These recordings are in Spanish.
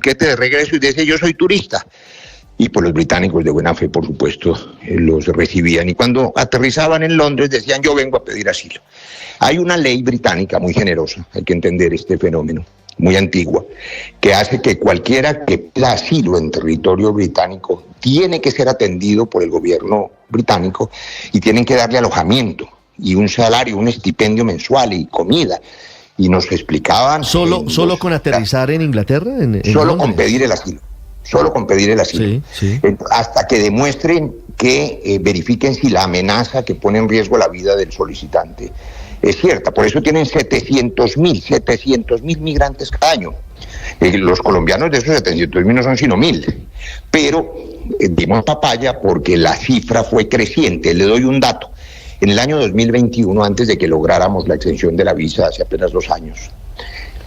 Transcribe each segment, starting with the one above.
tiquete de regreso y dice yo soy turista. Y pues los británicos de buena fe, por supuesto, los recibían. Y cuando aterrizaban en Londres decían yo vengo a pedir asilo. Hay una ley británica muy generosa, hay que entender este fenómeno, muy antigua, que hace que cualquiera que pida asilo en territorio británico tiene que ser atendido por el gobierno británico y tienen que darle alojamiento y un salario, un estipendio mensual y comida. Y nos explicaban... ¿Solo con aterrizar en Inglaterra? Solo con pedir el asilo. Solo con pedir el asilo. Sí. Hasta que demuestren que verifiquen si la amenaza que pone en riesgo la vida del solicitante es cierta. Por eso tienen 700.000 migrantes cada año. Los colombianos de esos 700.000 no son sino 1.000. Pero dimos papaya porque la cifra fue creciente. Le doy un dato. En el año 2021, antes de que lográramos la extensión de la visa hace apenas 2 años,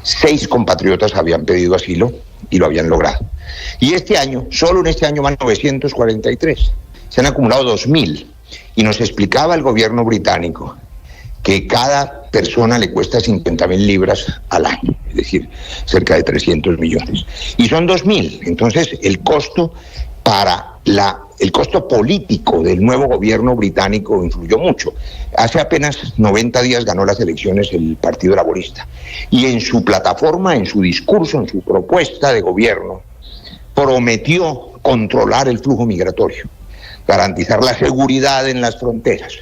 6 compatriotas habían pedido asilo y lo habían logrado. Y este año, solo en este año van 943. Se han acumulado 2.000. Y nos explicaba el gobierno británico que cada persona le cuesta 50.000 libras al año, es decir, cerca de 300 millones. Y son 2.000. Entonces, el costo político del nuevo gobierno británico influyó mucho. Hace apenas 90 días ganó las elecciones el Partido Laborista. Y en su plataforma, en su discurso, en su propuesta de gobierno, prometió controlar el flujo migratorio, garantizar la seguridad en las fronteras.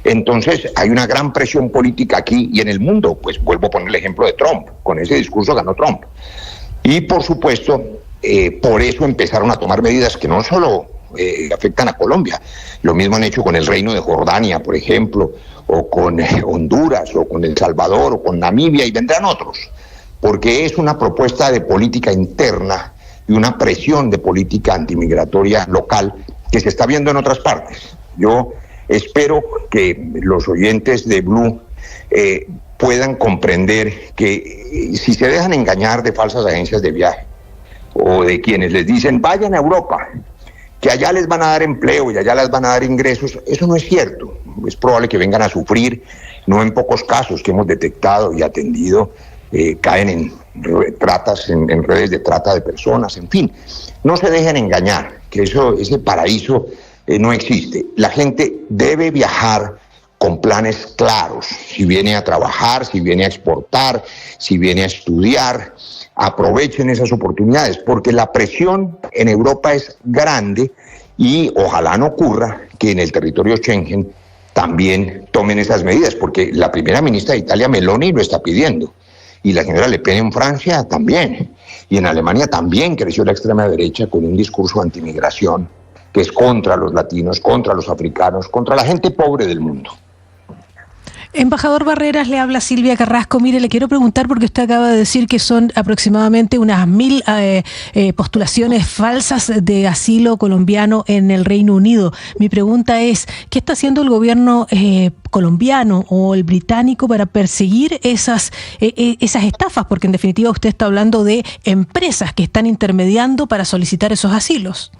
Entonces hay una gran presión política aquí y en el mundo. Pues vuelvo a poner el ejemplo de Trump. Con ese discurso ganó Trump. Y por supuesto, por eso empezaron a tomar medidas que no solo afectan a Colombia. Lo mismo han hecho con el Reino de Jordania, por ejemplo, o con Honduras, o con El Salvador, o con Namibia, y vendrán otros. Porque es una propuesta de política interna y una presión de política antimigratoria local que se está viendo en otras partes. Yo espero que los oyentes de Blue puedan comprender que si se dejan engañar de falsas agencias de viaje o de quienes les dicen vayan a Europa, que allá les van a dar empleo y allá les van a dar ingresos, eso no es cierto. Es probable que vengan a sufrir, no en pocos casos que hemos detectado y atendido, caen en redes de trata de personas, en fin. No se dejen engañar, que ese paraíso no existe. La gente debe viajar con planes claros. Si viene a trabajar, si viene a exportar, si viene a estudiar, aprovechen esas oportunidades, porque la presión en Europa es grande y ojalá no ocurra que en el territorio Schengen también tomen esas medidas, porque la primera ministra de Italia, Meloni, lo está pidiendo. Y la señora Le Pen en Francia también. Y en Alemania también creció la extrema derecha con un discurso antimigración que es contra los latinos, contra los africanos, contra la gente pobre del mundo. Embajador Barreras, le habla Silvia Carrasco. Mire, le quiero preguntar porque usted acaba de decir que son aproximadamente unas 1.000 postulaciones falsas de asilo colombiano en el Reino Unido. Mi pregunta es, ¿qué está haciendo el gobierno colombiano o el británico para perseguir esas estafas? Porque en definitiva usted está hablando de empresas que están intermediando para solicitar esos asilos.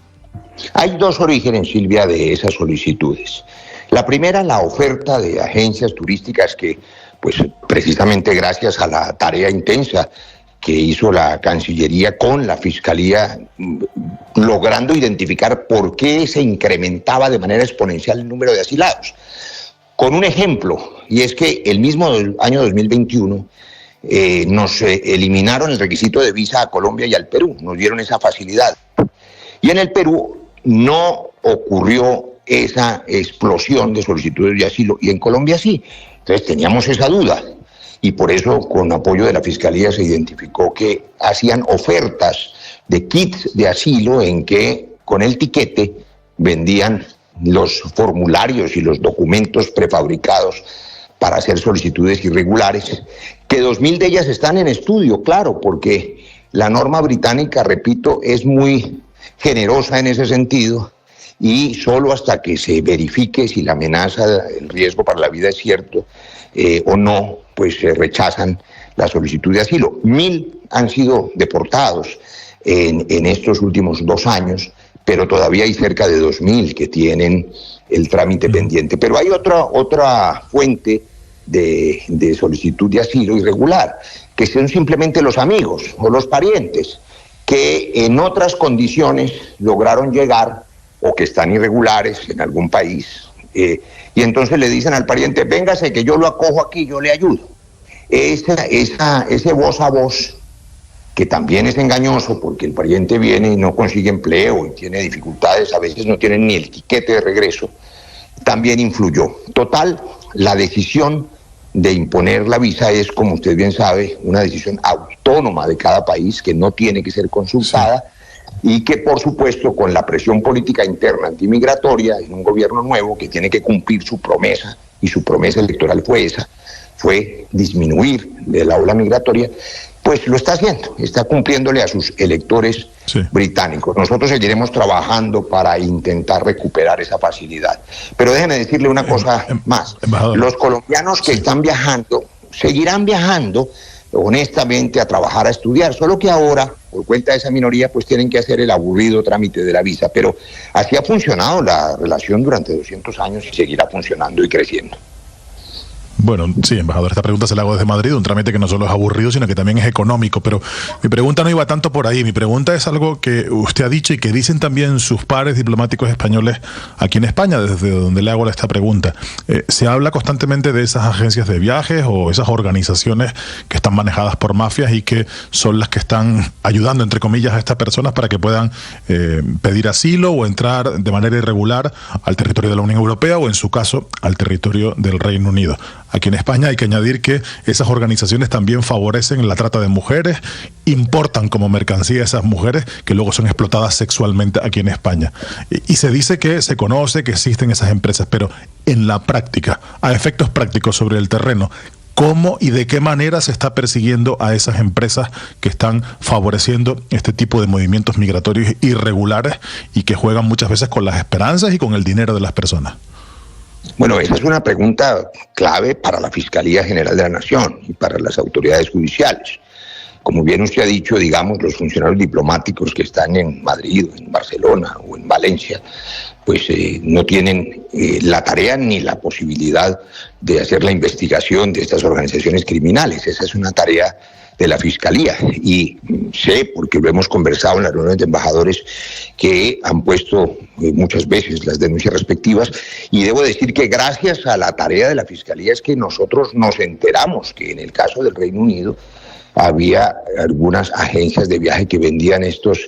Hay 2 orígenes, Silvia, de esas solicitudes. La primera, la oferta de agencias turísticas que, pues precisamente gracias a la tarea intensa que hizo la Cancillería con la Fiscalía, logrando identificar por qué se incrementaba de manera exponencial el número de asilados. Con un ejemplo, y es que el mismo año 2021 nos eliminaron el requisito de visa a Colombia y al Perú, nos dieron esa facilidad. Y en el Perú no ocurrió esa explosión de solicitudes de asilo, y en Colombia sí. Entonces teníamos esa duda, y por eso con apoyo de la Fiscalía se identificó que hacían ofertas de kits de asilo en que con el tiquete vendían los formularios y los documentos prefabricados para hacer solicitudes irregulares, que 2.000 de ellas están en estudio, claro, porque la norma británica, repito, es muy generosa en ese sentido, y solo hasta que se verifique si la amenaza, el riesgo para la vida es cierto o no, pues se rechazan la solicitud de asilo. 1.000 han sido deportados en estos últimos 2 años, pero todavía hay cerca de 2.000 que tienen el trámite pendiente. Pero hay otra fuente de solicitud de asilo irregular, que son simplemente los amigos o los parientes, que en otras condiciones lograron llegar o que están irregulares en algún país, y entonces le dicen al pariente, véngase que yo lo acojo aquí, yo le ayudo. Ese voz a voz, que también es engañoso porque el pariente viene y no consigue empleo y tiene dificultades, a veces no tienen ni el tiquete de regreso, también influyó. Total, la decisión de imponer la visa es, como usted bien sabe, una decisión autónoma de cada país que no tiene que ser consultada y que, por supuesto, con la presión política interna antimigratoria en un gobierno nuevo que tiene que cumplir su promesa, y su promesa electoral fue disminuir de la ola migratoria, pues lo está haciendo, está cumpliéndole a sus electores británicos. Nosotros seguiremos trabajando para intentar recuperar esa facilidad. Pero déjeme decirle una cosa más. Embajador. Los colombianos que están viajando, seguirán viajando honestamente a trabajar, a estudiar, solo que ahora, por cuenta de esa minoría, pues tienen que hacer el aburrido trámite de la visa. Pero así ha funcionado la relación durante 200 años y seguirá funcionando y creciendo. Bueno, sí, embajador, esta pregunta se la hago desde Madrid, un trámite que no solo es aburrido, sino que también es económico, pero mi pregunta no iba tanto por ahí. Mi pregunta es algo que usted ha dicho y que dicen también sus pares diplomáticos españoles aquí en España, desde donde le hago esta pregunta. Se habla constantemente de esas agencias de viajes o esas organizaciones que están manejadas por mafias y que son las que están ayudando, entre comillas, a estas personas para que puedan pedir asilo o entrar de manera irregular al territorio de la Unión Europea o, en su caso, al territorio del Reino Unido. Aquí en España hay que añadir que esas organizaciones también favorecen la trata de mujeres, importan como mercancía a esas mujeres que luego son explotadas sexualmente aquí en España. Y se dice que se conoce que existen esas empresas, pero en la práctica, a efectos prácticos sobre el terreno, ¿cómo y de qué manera se está persiguiendo a esas empresas que están favoreciendo este tipo de movimientos migratorios irregulares y que juegan muchas veces con las esperanzas y con el dinero de las personas? Bueno, esa es una pregunta clave para la Fiscalía General de la Nación y para las autoridades judiciales. Como bien usted ha dicho, digamos, los funcionarios diplomáticos que están en Madrid, en Barcelona o en Valencia, pues no tienen la tarea ni la posibilidad de hacer la investigación de estas organizaciones criminales. Esa es una tarea de la Fiscalía, y sé, porque lo hemos conversado en las reuniones de embajadores, que han puesto muchas veces las denuncias respectivas, y debo decir que gracias a la tarea de la Fiscalía es que nosotros nos enteramos que en el caso del Reino Unido había algunas agencias de viaje que vendían estos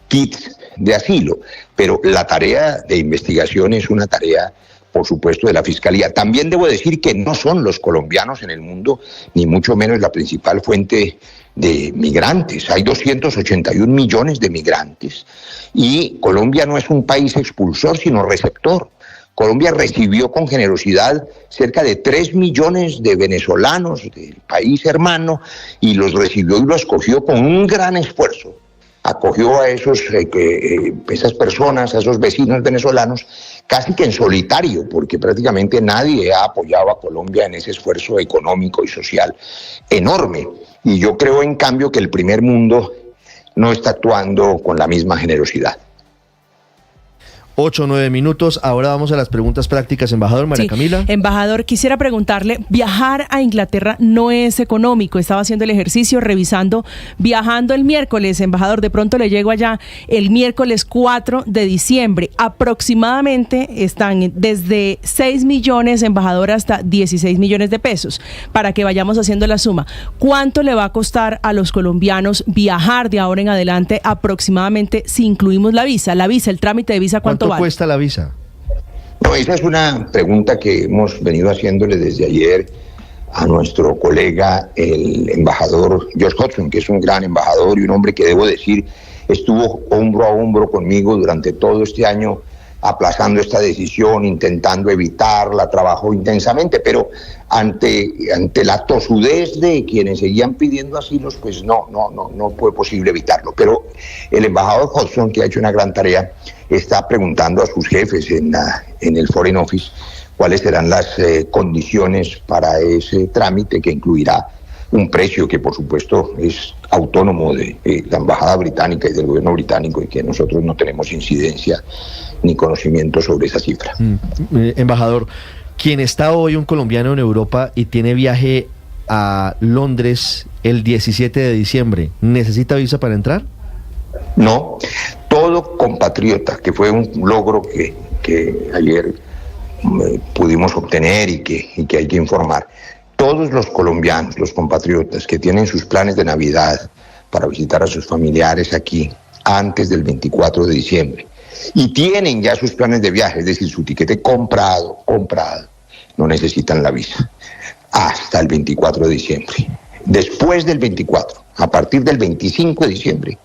kits de asilo, pero la tarea de investigación es una tarea, por supuesto, de la Fiscalía. También debo decir que no son los colombianos en el mundo, ni mucho menos la principal fuente de migrantes. Hay 281 millones de migrantes y Colombia no es un país expulsor, sino receptor. Colombia recibió con generosidad cerca de 3 millones de venezolanos del país hermano y los recibió y los acogió con un gran esfuerzo. Acogió a esas personas, a esos vecinos venezolanos, casi que en solitario, porque prácticamente nadie ha apoyado a Colombia en ese esfuerzo económico y social enorme. Y yo creo, en cambio, que el primer mundo no está actuando con la misma generosidad. 8 o 9 minutos. Ahora vamos a las preguntas prácticas, embajador. María Camila. Embajador, quisiera preguntarle, viajar a Inglaterra no es económico. Estaba haciendo el ejercicio, revisando, viajando el miércoles, embajador, de pronto le llego allá el miércoles 4 de diciembre. Aproximadamente están desde 6 millones, embajador, hasta 16 millones de pesos, para que vayamos haciendo la suma. ¿Cuánto le va a costar a los colombianos viajar de ahora en adelante aproximadamente si incluimos la visa? La visa, el trámite de visa, ¿cuánto cuesta la visa? No, esa es una pregunta que hemos venido haciéndole desde ayer a nuestro colega, el embajador George Hodgson, que es un gran embajador y un hombre que, debo decir, estuvo hombro a hombro conmigo durante todo este año, aplazando esta decisión, intentando evitarla, trabajó intensamente, pero ante la tosudez de quienes seguían pidiendo asilos, pues no fue posible evitarlo. Pero el embajador Hodgson, que ha hecho una gran tarea, está preguntando a sus jefes en el Foreign Office cuáles serán las condiciones para ese trámite, que incluirá un precio que, por supuesto, es autónomo de la embajada británica y del gobierno británico, y que nosotros no tenemos incidencia ni conocimiento sobre esa cifra. Embajador, quien está hoy un colombiano en Europa y tiene viaje a Londres el 17 de diciembre, ¿necesita visa para entrar? No, todo compatriota, que fue un logro que ayer pudimos obtener y que hay que informar. Todos los colombianos, los compatriotas que tienen sus planes de Navidad para visitar a sus familiares aquí antes del 24 de diciembre y tienen ya sus planes de viaje, es decir, su tiquete comprado, no necesitan la visa hasta el 24 de diciembre. Después del 24, a partir del 25 de diciembre,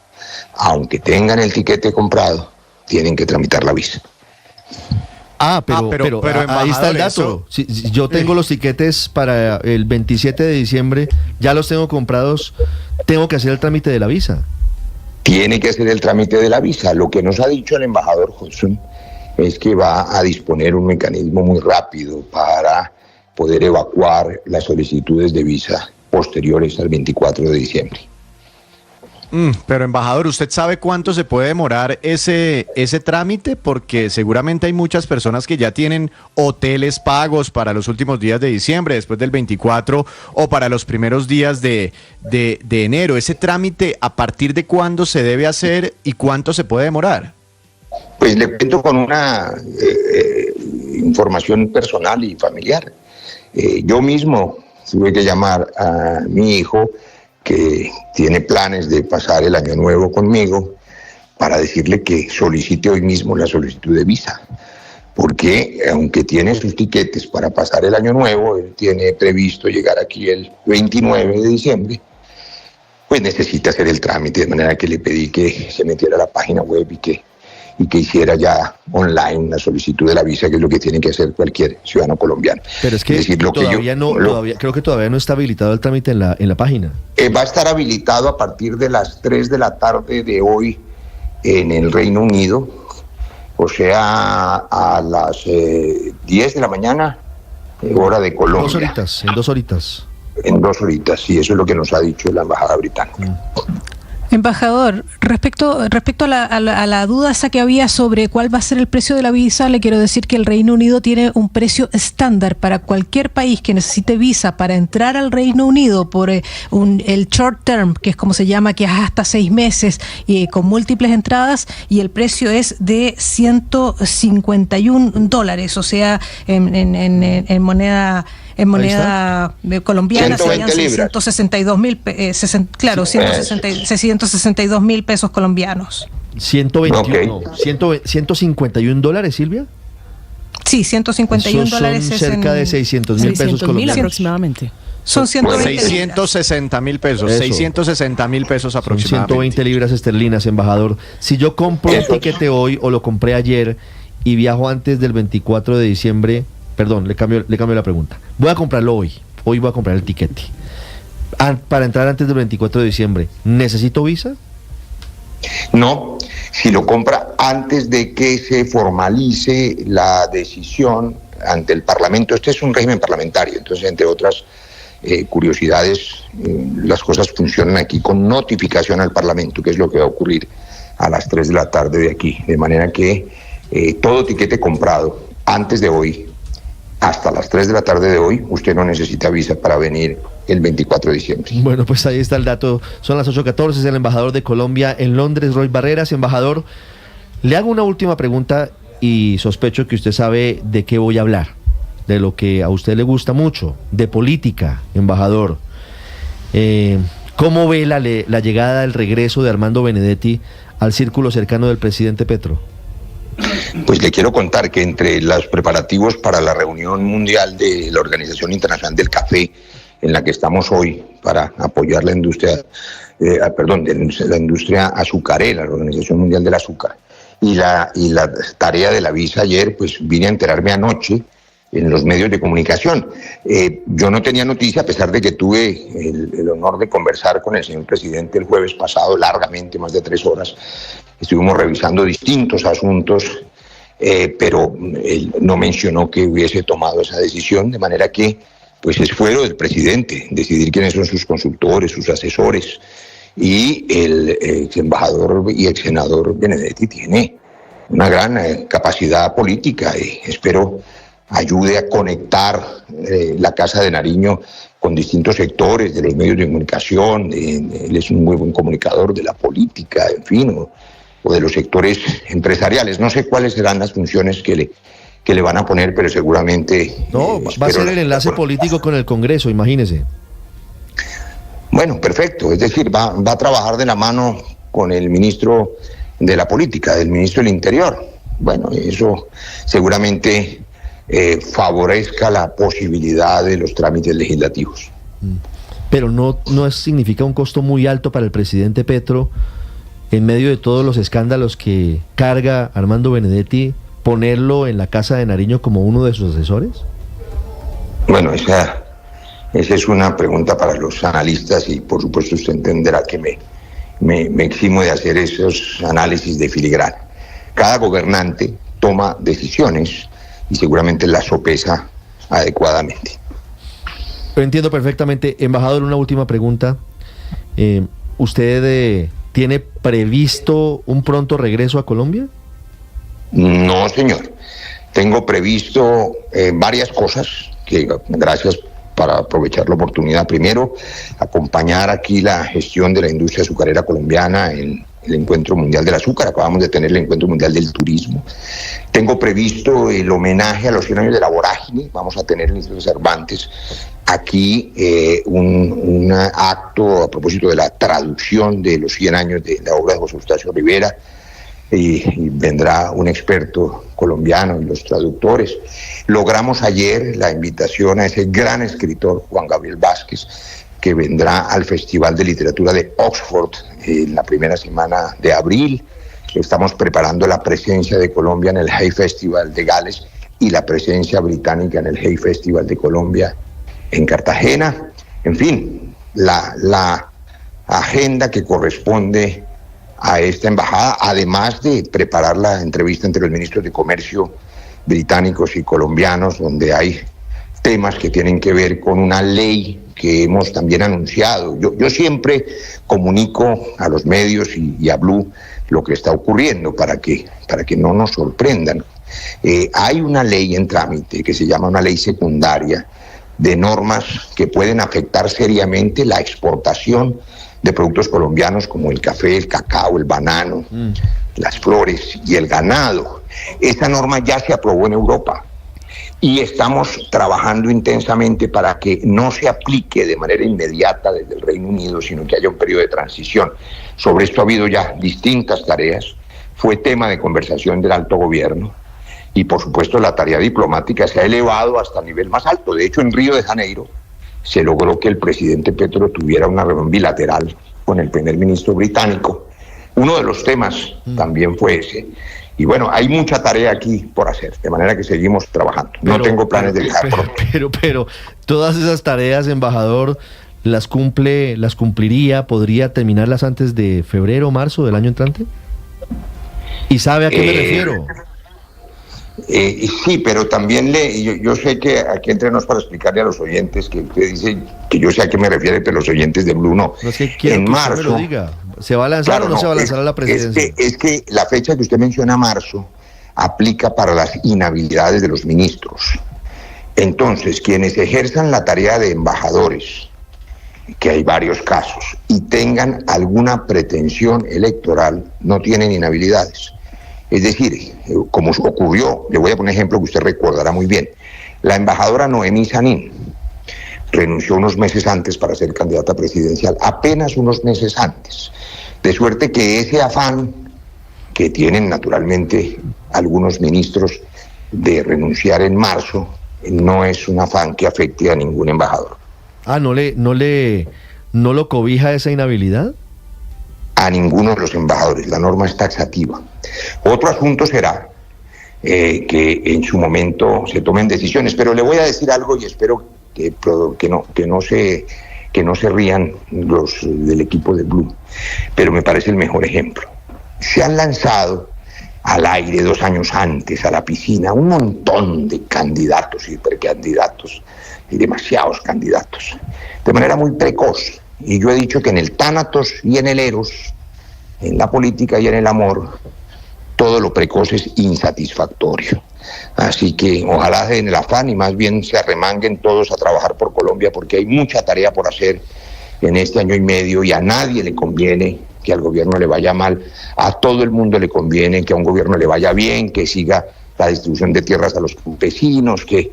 aunque tengan el tiquete comprado, tienen que tramitar la visa. Pero ahí está el dato. Si yo tengo los tiquetes para el 27 de diciembre, ya los tengo comprados, tengo que hacer el trámite de la visa. Tiene que hacer el trámite de la visa. Lo que nos ha dicho el embajador Hodgson es que va a disponer un mecanismo muy rápido para poder evacuar las solicitudes de visa posteriores al 24 de diciembre. Pero embajador, ¿usted sabe cuánto se puede demorar ese trámite? Porque seguramente hay muchas personas que ya tienen hoteles pagos para los últimos días de diciembre, después del 24 o para los primeros días de enero. ¿Ese trámite a partir de cuándo se debe hacer y cuánto se puede demorar? Pues le cuento con una información personal y familiar. Yo mismo tuve que llamar a mi hijo, que tiene planes de pasar el año nuevo conmigo, para decirle que solicite hoy mismo la solicitud de visa, porque aunque tiene sus tiquetes para pasar el año nuevo, él tiene previsto llegar aquí el 29 de diciembre, pues necesita hacer el trámite, de manera que le pedí que se metiera a la página web y que hiciera ya online la solicitud de la visa, que es lo que tiene que hacer cualquier ciudadano colombiano. Pero es que, creo que todavía no está habilitado el trámite en la página. Va a estar habilitado a partir de las 3 de la tarde de hoy en el Reino Unido, o sea, a las 10 de la mañana, hora de Colombia. En 2 horitas. En 2 horitas, sí, eso es lo que nos ha dicho la embajada británica. Embajador, respecto a la duda esa que había sobre cuál va a ser el precio de la visa, le quiero decir que el Reino Unido tiene un precio estándar para cualquier país que necesite visa para entrar al Reino Unido por el short term, que es como se llama, que es hasta 6 meses y con múltiples entradas, y el precio es de $151, o sea, en moneda colombiana serían 662.000 pesos colombianos. 151 dólares, Silvia. Sí, 151 dólares son cerca de 600.000 pesos colombianos aproximadamente. Son 660.000 pesos, 660.000 pesos aproximadamente. 120 libras esterlinas, embajador. Si yo compro un tiquete hoy o lo compré ayer y viajo antes del 24 de diciembre, perdón, le cambio la pregunta. Voy a comprarlo hoy voy a comprar el tiquete. Para entrar antes del 24 de diciembre, ¿necesito visa? No, si lo compra antes de que se formalice la decisión ante el Parlamento. Este es un régimen parlamentario, entonces, entre otras curiosidades, las cosas funcionan aquí con notificación al Parlamento, que es lo que va a ocurrir a las 3 de la tarde de aquí, de manera que todo tiquete comprado antes de hoy, hasta las 3 de la tarde de hoy, usted no necesita visa para venir el 24 de diciembre. Bueno, pues ahí está el dato. Son las 8:14, es el embajador de Colombia en Londres, Roy Barreras. Embajador, le hago una última pregunta y sospecho que usted sabe de qué voy a hablar, de lo que a usted le gusta mucho, de política, embajador. ¿Cómo ve la llegada, el regreso de Armando Benedetti al círculo cercano del presidente Petro? Pues le quiero contar que entre los preparativos para la reunión mundial de la Organización Internacional del Café, en la que estamos hoy para apoyar la industria, la industria azucarera, la Organización Mundial del Azúcar, y la tarea de la visa ayer, pues vine a enterarme anoche en los medios de comunicación. Yo no tenía noticia, a pesar de que tuve el honor de conversar con el señor presidente el jueves pasado largamente, más de 3 horas. Estuvimos revisando distintos asuntos, pero él no mencionó que hubiese tomado esa decisión, de manera que pues es fuero del presidente decidir quiénes son sus consultores, sus asesores, y el ex embajador y ex senador Benedetti tiene una gran capacidad política y espero ayude a conectar la Casa de Nariño con distintos sectores de los medios de comunicación, él es un muy buen comunicador de la política, en fin, o de los sectores empresariales. No sé cuáles serán las funciones que le van a poner, pero seguramente... No, va a ser el enlace político con el Congreso, imagínese. Bueno, perfecto, es decir, va a trabajar de la mano con el ministro de la Política, del ministro del Interior. Bueno, eso seguramente favorezca la posibilidad de los trámites legislativos. Pero no significa un costo muy alto para el presidente Petro, en medio de todos los escándalos que carga Armando Benedetti, ponerlo en la Casa de Nariño como uno de sus asesores? Bueno, esa es una pregunta para los analistas y por supuesto usted entenderá que me eximo de hacer esos análisis de filigrana. Cada gobernante toma decisiones y seguramente las sopesa adecuadamente. Lo entiendo perfectamente. Embajador, una última pregunta. ¿Usted tiene previsto un pronto regreso a Colombia? No, señor. Tengo previsto varias cosas que, gracias para aprovechar la oportunidad. Primero, acompañar aquí la gestión de la industria azucarera colombiana en el Encuentro Mundial del Azúcar. Acabamos de tener el Encuentro Mundial del Turismo. Tengo previsto el homenaje a los 100 años de la vorágine. Vamos a tener en el Instituto Cervantes aquí un acto a propósito de la traducción de los 100 años de la obra de José Eustacio Rivera. Y vendrá un experto colombiano y los traductores. Logramos ayer la invitación a ese gran escritor Juan Gabriel Vázquez, que vendrá al Festival de Literatura de Oxford en la primera semana de abril. Estamos preparando la presencia de Colombia en el Hay Festival de Gales y la presencia británica en el Hay Festival de Colombia en Cartagena. En fin, la agenda que corresponde a esta embajada, además de preparar la entrevista entre los ministros de Comercio británicos y colombianos, donde hay temas que tienen que ver con una ley que hemos también anunciado. Yo siempre comunico a los medios y a Blue lo que está ocurriendo para que no nos sorprendan. Hay una ley en trámite que se llama una ley secundaria de normas que pueden afectar seriamente la exportación de productos colombianos como el café, el cacao, el banano, las flores y el ganado. Esa norma ya se aprobó en Europa y estamos trabajando intensamente para que no se aplique de manera inmediata desde el Reino Unido, sino que haya un periodo de transición. Sobre esto ha habido ya distintas tareas, fue tema de conversación del alto gobierno y por supuesto la tarea diplomática se ha elevado hasta el nivel más alto. De hecho, en Río de Janeiro se logró que el presidente Petro tuviera una reunión bilateral con el primer ministro británico. Uno de los temas también fue ese. Y bueno, hay mucha tarea aquí por hacer, de manera que seguimos trabajando. No tengo planes de viajar pronto. Pero todas esas tareas, embajador, las cumpliría, podría terminarlas antes de febrero o marzo del año entrante. ¿Y sabe a qué me refiero? Sí, pero también yo sé que aquí entrenos para explicarle a los oyentes que usted dice que yo sé a qué me refiere, pero los oyentes de Blue no. No es que quiero en que marzo, usted me lo diga. ¿Se va a lanzar o no se va a lanzar a la presidencia? Es que la fecha que usted menciona, marzo, aplica para las inhabilidades de los ministros. Entonces, quienes ejerzan la tarea de embajadores, que hay varios casos, y tengan alguna pretensión electoral, no tienen inhabilidades. Es decir, como ocurrió, le voy a poner un ejemplo que usted recordará muy bien. La embajadora Noemí Sanín renunció unos meses antes para ser candidata presidencial, apenas unos meses antes. De suerte que ese afán que tienen naturalmente algunos ministros de renunciar en marzo no es un afán que afecte a ningún embajador. ¿No lo cobija esa inhabilidad? A ninguno de los embajadores, la norma es taxativa. Otro asunto será que en su momento se tomen decisiones, pero le voy a decir algo y espero que no se rían los del equipo de Blue, pero me parece el mejor ejemplo. Se han lanzado al aire 2 años antes, a la piscina, un montón de candidatos y precandidatos, y demasiados candidatos, de manera muy precoz. Y yo he dicho que en el tánatos y en el eros, en la política y en el amor, todo lo precoz es insatisfactorio. Así que ojalá en el afán y más bien se arremanguen todos a trabajar por Colombia, porque hay mucha tarea por hacer en este año y medio y a nadie le conviene que al gobierno le vaya mal, a todo el mundo le conviene que a un gobierno le vaya bien, que siga la distribución de tierras a los campesinos, que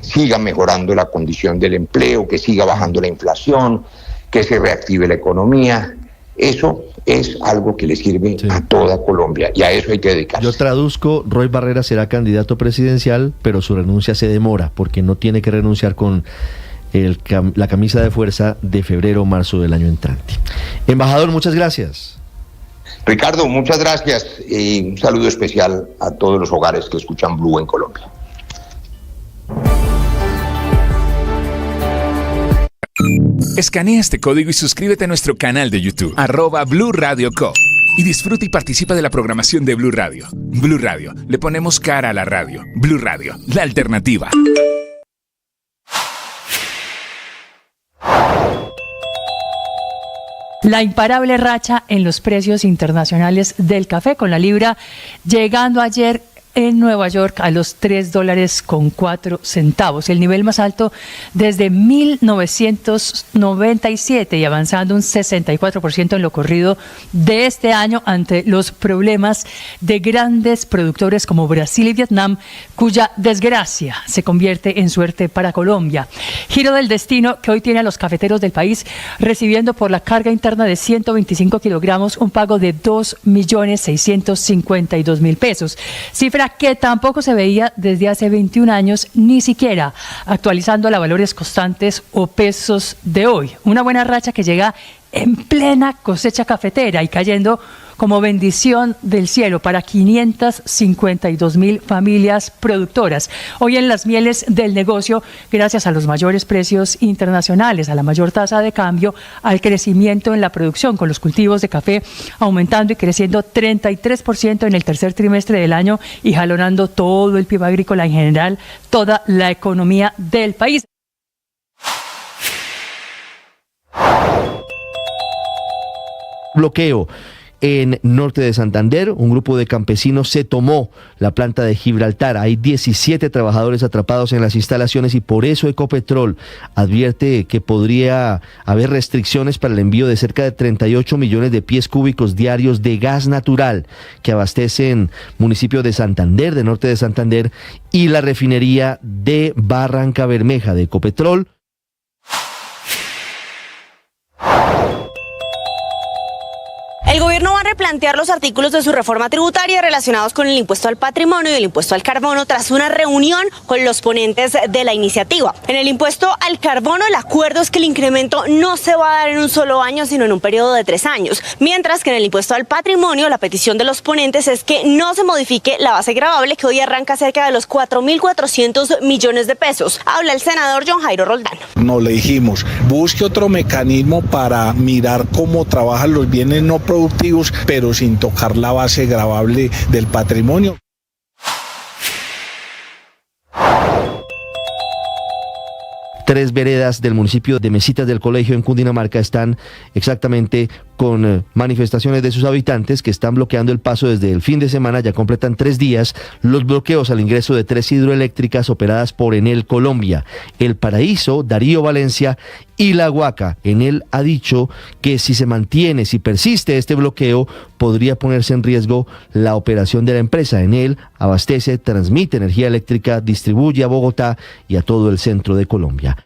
sigan mejorando la condición del empleo, que siga bajando la inflación, que se reactive la economía. Eso es algo que le sirve a toda Colombia y a eso hay que dedicarse. Yo traduzco, Roy Barreras será candidato presidencial, pero su renuncia se demora porque no tiene que renunciar con la camisa de fuerza de febrero o marzo del año entrante. Embajador, muchas gracias. Ricardo, muchas gracias y un saludo especial a todos los hogares que escuchan Blue en Colombia. Escanea este código y suscríbete a nuestro canal de YouTube, @Blue Radio Co. Y disfruta y participa de la programación de Blue Radio. Blue Radio, le ponemos cara a la radio. Blue Radio, la alternativa. La imparable racha en los precios internacionales del café, con la libra llegando ayer en Nueva York a los $3.04, el nivel más alto desde 1997 y avanzando un 64% en lo corrido de este año ante los problemas de grandes productores como Brasil y Vietnam, cuya desgracia se convierte en suerte para Colombia. Giro del destino que hoy tiene a los cafeteros del país recibiendo por la carga interna de 125 kilogramos un pago de $2.652.000, cifra que tampoco se veía desde hace 21 años, ni siquiera actualizando a valores constantes o pesos de hoy. Una buena racha que llega en plena cosecha cafetera y cayendo como bendición del cielo para 552.000 familias productoras. Hoy en las mieles del negocio, gracias a los mayores precios internacionales, a la mayor tasa de cambio, al crecimiento en la producción, con los cultivos de café aumentando y creciendo 33% en el tercer trimestre del año y jalonando todo el PIB agrícola en general, toda la economía del país. Bloqueo en norte de Santander, un grupo de campesinos se tomó la planta de Gibraltar. Hay 17 trabajadores atrapados en las instalaciones y por eso Ecopetrol advierte que podría haber restricciones para el envío de cerca de 38 millones de pies cúbicos diarios de gas natural que abastecen municipios de Santander, de norte de Santander, y la refinería de Barranca Bermeja de Ecopetrol. El gobierno va a replantear los artículos de su reforma tributaria relacionados con el impuesto al patrimonio y el impuesto al carbono tras una reunión con los ponentes de la iniciativa. En el impuesto al carbono, el acuerdo es que el incremento no se va a dar en un solo año, sino en un periodo de 3 años. Mientras que en el impuesto al patrimonio, la petición de los ponentes es que no se modifique la base gravable, que hoy arranca cerca de los 4.400 millones de pesos. Habla el senador John Jairo Roldán. No le dijimos, busque otro mecanismo para mirar cómo trabajan los bienes no productivos, pero sin tocar la base gravable del patrimonio. Tres veredas del municipio de Mesitas del Colegio en Cundinamarca están exactamente con manifestaciones de sus habitantes que están bloqueando el paso desde el fin de semana. Ya completan 3 días los bloqueos al ingreso de 3 hidroeléctricas operadas por Enel Colombia, El Paraíso, Darío Valencia y La Huaca. Enel ha dicho que si persiste este bloqueo, podría ponerse en riesgo la operación de la empresa. Enel abastece, transmite energía eléctrica, distribuye a Bogotá y a todo el centro de Colombia.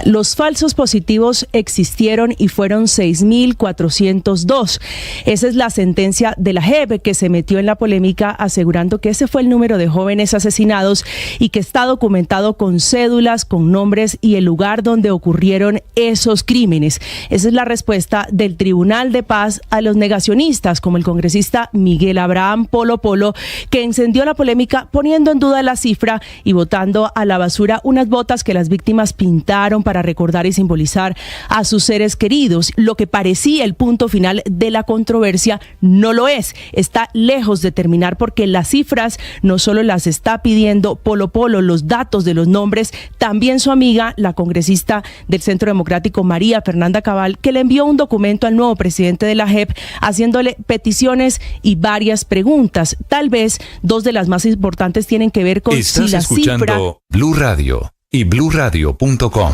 Los falsos positivos existieron y fueron 6.402. Esa es la sentencia de la JEP, que se metió en la polémica asegurando que ese fue el número de jóvenes asesinados y que está documentado con cédulas, con nombres y el lugar donde ocurrieron esos crímenes. Esa es la respuesta del Tribunal de Paz a los negacionistas, como el congresista Miguel Abraham Polo Polo, que encendió la polémica poniendo en duda la cifra y botando a la basura unas botas que las víctimas pintaron para recordar y simbolizar a sus seres queridos. Lo que parecía el punto final de la controversia no lo es. Está lejos de terminar porque las cifras no solo las está pidiendo Polo Polo, los datos de los nombres, también su amiga, la congresista del Centro Democrático María Fernanda Cabal, que le envió un documento al nuevo presidente de la JEP haciéndole peticiones y varias preguntas. Tal vez dos de las más importantes tienen que ver con si la cifra... Blue Radio y bluradio.com.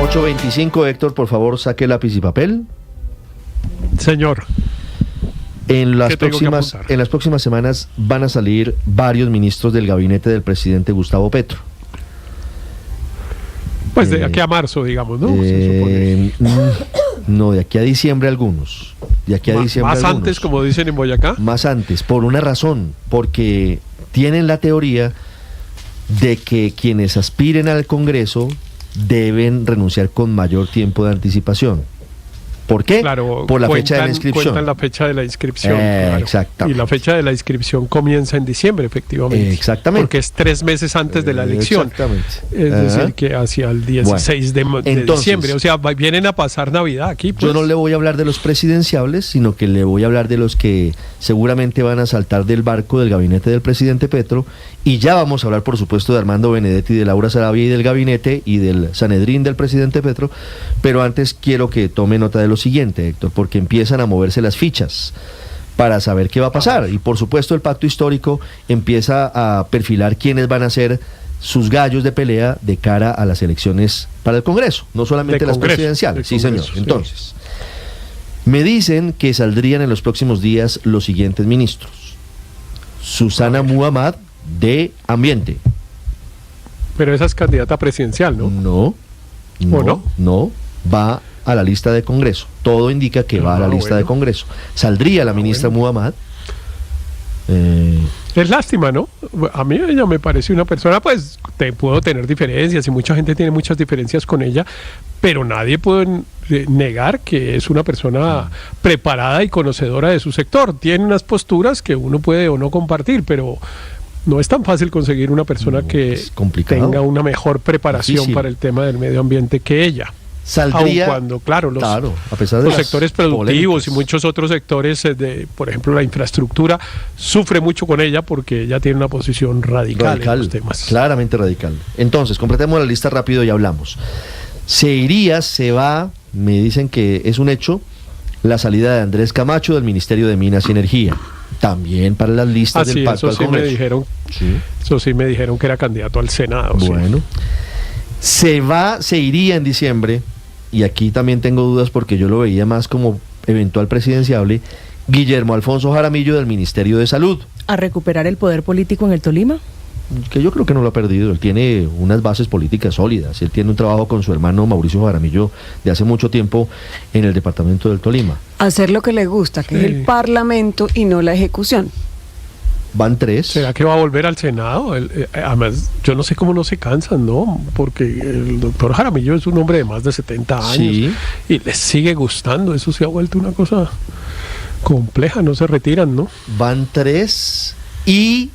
8:25, Héctor, por favor, saque lápiz y papel. Señor. En las próximas semanas van a salir varios ministros del gabinete del presidente Gustavo Petro. Pues de aquí a marzo, digamos, ¿no? No, de aquí a diciembre algunos. De aquí a diciembre más algunos. Antes, como dicen en Boyacá. Más antes, por una razón, porque tienen la teoría de que quienes aspiren al Congreso deben renunciar con mayor tiempo de anticipación. ¿Por qué? Claro, por la fecha de la inscripción. Cuentan la fecha de la inscripción. Claro. Exactamente. Y la fecha de la inscripción comienza en diciembre, efectivamente. Exactamente. Porque es 3 meses antes de la elección. Exactamente. Es decir, que hacia el 16 de diciembre. O sea, vienen a pasar Navidad aquí. Pues. Yo no le voy a hablar de los presidenciables, sino que le voy a hablar de los que seguramente van a saltar del barco del gabinete del presidente Petro. Y ya vamos a hablar, por supuesto, de Armando Benedetti, de Laura Sarabia y del gabinete y del Sanedrín del presidente Petro. Pero antes quiero que tome nota de lo siguiente, Héctor, porque empiezan a moverse las fichas para saber qué va a pasar. Y por supuesto el pacto histórico empieza a perfilar quiénes van a ser sus gallos de pelea de cara a las elecciones para el Congreso, no solamente las presidenciales. Sí, señor. Entonces, me dicen que saldrían en los próximos días los siguientes ministros. Susana Muhammad, de Ambiente. Pero esa es candidata presidencial, ¿no? No, va a la lista de Congreso. Todo indica que va a la lista de Congreso. Saldría la ministra Muhammad. Es lástima, ¿no? A mí ella me parece una persona, pues, puedo tener diferencias y mucha gente tiene muchas diferencias con ella, pero nadie puede negar que es una persona preparada y conocedora de su sector. Tiene unas posturas que uno puede o no compartir, pero no es tan fácil conseguir una persona que tenga una mejor preparación para el tema del medio ambiente que ella. Saldría, aun cuando, claro, a pesar de los sectores productivos polémicas y muchos otros sectores, por ejemplo, la infraestructura, sufre mucho con ella porque ella tiene una posición radical en los temas. Claramente radical. Entonces, completemos la lista rápido y hablamos. Se va, me dicen que es un hecho, la salida de Andrés Camacho del Ministerio de Minas y Energía. También para las listas del pacto al Congreso. Eso sí me dijeron que era candidato al Senado. Bueno. Se iría en diciembre, y aquí también tengo dudas porque yo lo veía más como eventual presidenciable, Guillermo Alfonso Jaramillo del Ministerio de Salud. ¿A recuperar el poder político en el Tolima? Que yo creo que no lo ha perdido. Él tiene unas bases políticas sólidas. Él tiene un trabajo con su hermano Mauricio Jaramillo de hace mucho tiempo en el departamento del Tolima. Hacer lo que le gusta, que es el parlamento y no la ejecución. Van 3. ¿Será que va a volver al Senado? Además, yo no sé cómo no se cansan, ¿no? Porque el doctor Jaramillo es un hombre de más de 70 años y les sigue gustando. Eso se ha vuelto una cosa compleja, no se retiran, ¿no? Van 3 y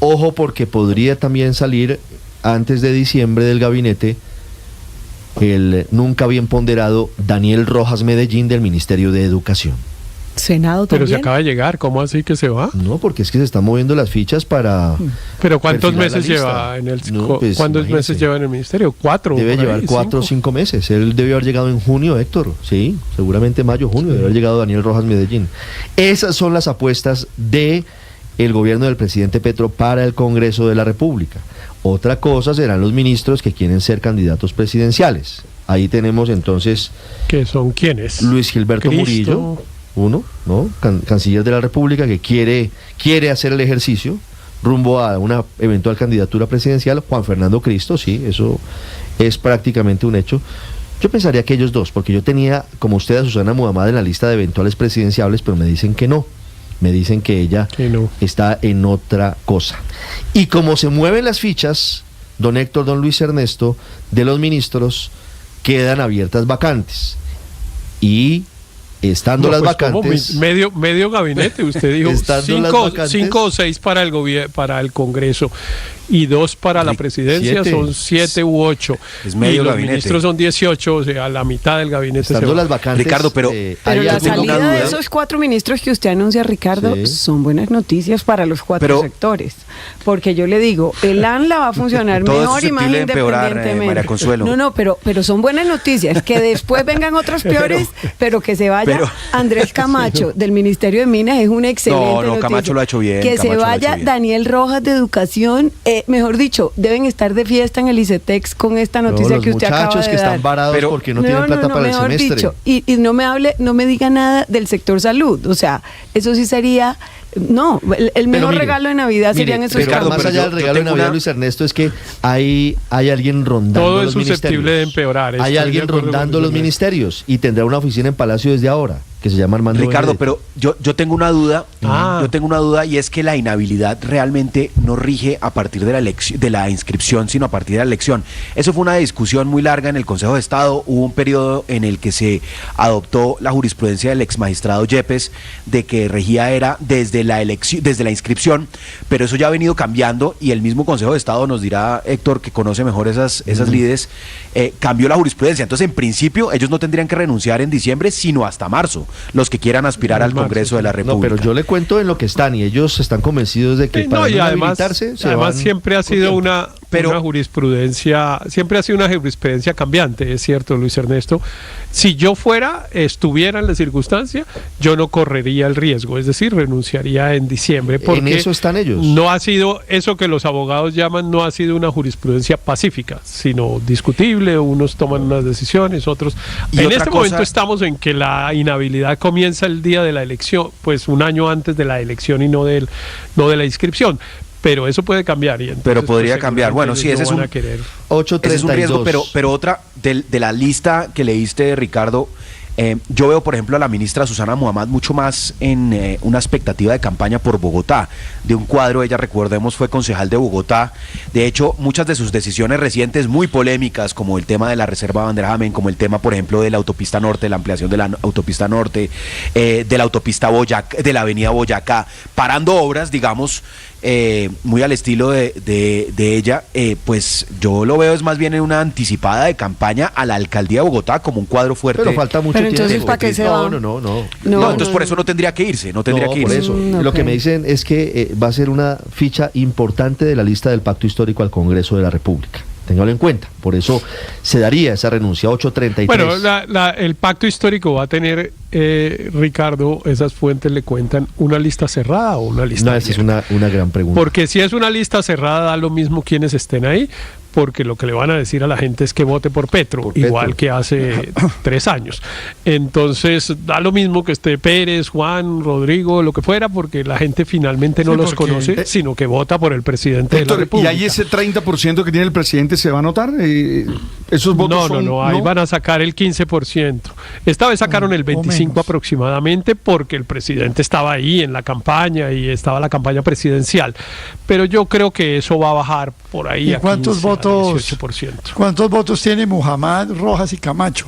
ojo porque podría también salir antes de diciembre del gabinete el nunca bien ponderado Daniel Rojas Medellín del Ministerio de Educación. Senado también. Pero se acaba de llegar, ¿cómo así que se va? No, porque es que se están moviendo las fichas para... ¿Pero cuántos meses lleva en el ¿cuántos meses lleva en el ministerio? 4. Debe llevar 4 o 5 meses. Él debió haber llegado en junio, Héctor. Sí, seguramente mayo, junio debe haber llegado Daniel Rojas Medellín. Esas son las apuestas de el gobierno del presidente Petro para el Congreso de la República. Otra cosa serán los ministros que quieren ser candidatos presidenciales. Ahí tenemos entonces... ¿Qué son quiénes? Luis Gilberto Murillo, uno, ¿no? Canciller de la República, que quiere hacer el ejercicio rumbo a una eventual candidatura presidencial. Juan Fernando Cristo, sí, eso es prácticamente un hecho. Yo pensaría que ellos dos, porque yo tenía, como usted, a Susana Muhammad en la lista de eventuales presidenciables, pero me dicen que no. Me dicen que ella está en otra cosa. Y como se mueven las fichas, don Héctor, don Luis Ernesto, de los ministros, quedan abiertas vacantes. Y estando las vacantes... Medio gabinete, usted dijo 5 o 6 para el Congreso. y 2 para la presidencia, son 7 u 8. Es medio y los gabinete. ministros son 18, o sea, la mitad del gabinete se Estando va. las vacantes, Ricardo, pero la salida de esos 4 ministros que usted anuncia, Ricardo, son buenas noticias para los 4 sectores. Porque yo le digo, el AN la va a funcionar Todo es mejor y más susceptible de empeorar, independientemente. María Consuelo. No, pero son buenas noticias. Que después vengan otros peores, pero que se vaya Andrés Camacho del Ministerio de Minas es una excelente noticia. Camacho lo ha hecho bien. Que Camacho se lo ha vaya hecho bien. Daniel Rojas de Educación, mejor dicho, deben estar de fiesta en el ICETEX con esta noticia que usted acaba de dar. Los muchachos que están varados porque no tienen plata para el semestre. Dicho, y no me diga nada del sector salud. O sea, eso sí sería... No, el mejor regalo de Navidad serían esos Ricardo, más allá del regalo de Navidad, Luis Ernesto, es que hay alguien rondando todo los es susceptible de empeorar. Hay alguien rondando los ministerios y tendrá una oficina en Palacio desde ahora, que se llama Armando Ricardo, Benedetti. pero yo tengo una duda. Yo tengo una duda y es que la inhabilidad realmente no rige a partir de la de la inscripción, sino a partir de la elección. Eso fue una discusión muy larga en el Consejo de Estado. Hubo un periodo en el que se adoptó la jurisprudencia del ex magistrado Yepes de que regía era desde la elección, desde la inscripción, pero eso ya ha venido cambiando y el mismo Consejo de Estado nos dirá, Héctor, que conoce mejor esas lides, cambió la jurisprudencia. Entonces, en principio, ellos no tendrían que renunciar en diciembre, sino hasta marzo, los que quieran aspirar al Congreso de la República. No, pero yo le cuento en lo que están y ellos están convencidos de que para y no además inhabilitarse siempre ha sido una jurisprudencia, siempre ha sido una jurisprudencia cambiante, es cierto, Luis Ernesto. Si yo estuviera en la circunstancia, yo no correría el riesgo, es decir, renunciaría en diciembre, porque en eso están ellos. No ha sido eso que los abogados llaman, no ha sido una jurisprudencia pacífica, sino discutible. Unos toman unas decisiones, otros. Y en otra este momento estamos en que la inhabilidad comienza el día de la elección, pues un año antes de la elección y no de la inscripción. Pero eso puede cambiar. Y entonces, pero podría cambiar. Bueno, sí, ese es un riesgo, pero otra de la lista que leíste, Ricardo, yo veo, por ejemplo, a la ministra Susana Muhammad mucho más en una expectativa de campaña por Bogotá, de un cuadro. Ella, recordemos, fue concejal de Bogotá. De hecho, muchas de sus decisiones recientes muy polémicas, como el tema de la reserva de Bandeira-Jamen, como el tema, por ejemplo, de la autopista norte, la ampliación de la autopista norte, de la autopista Boyacá, de la avenida Boyacá, parando obras, digamos, muy al estilo de ella, pues yo lo veo es más bien en una anticipada de campaña a la alcaldía de Bogotá como un cuadro fuerte. Pero falta mucho tiempo. Entonces, ¿para qué se va? No, entonces por eso no tendría que irse, Por eso. Lo que me dicen es que va a ser una ficha importante de la lista del Pacto Histórico al Congreso de la República. Téngalo en cuenta. Por eso se daría esa renuncia 833. Bueno, el pacto histórico va a tener, Ricardo, esas fuentes le cuentan, ¿una lista cerrada o una lista abierta? Esa es una gran pregunta. Porque si es una lista cerrada, da lo mismo quienes estén ahí, porque lo que le van a decir a la gente es que vote por Petro, igual que hace 3 años. Entonces, da lo mismo que esté Pérez, Juan, Rodrigo, lo que fuera, porque la gente finalmente no los conoce, sino que vota por el presidente de la República. ¿Y ahí ese 30% que tiene el presidente se va a notar? ¿Esos votos ahí van a sacar el 15%. Esta vez sacaron el 25% aproximadamente, porque el presidente estaba ahí en la campaña y estaba la campaña presidencial. Pero yo creo que eso va a bajar por ahí. ¿Y cuántos votos? 18%. ¿Cuántos votos tiene Muhammad, Rojas y Camacho?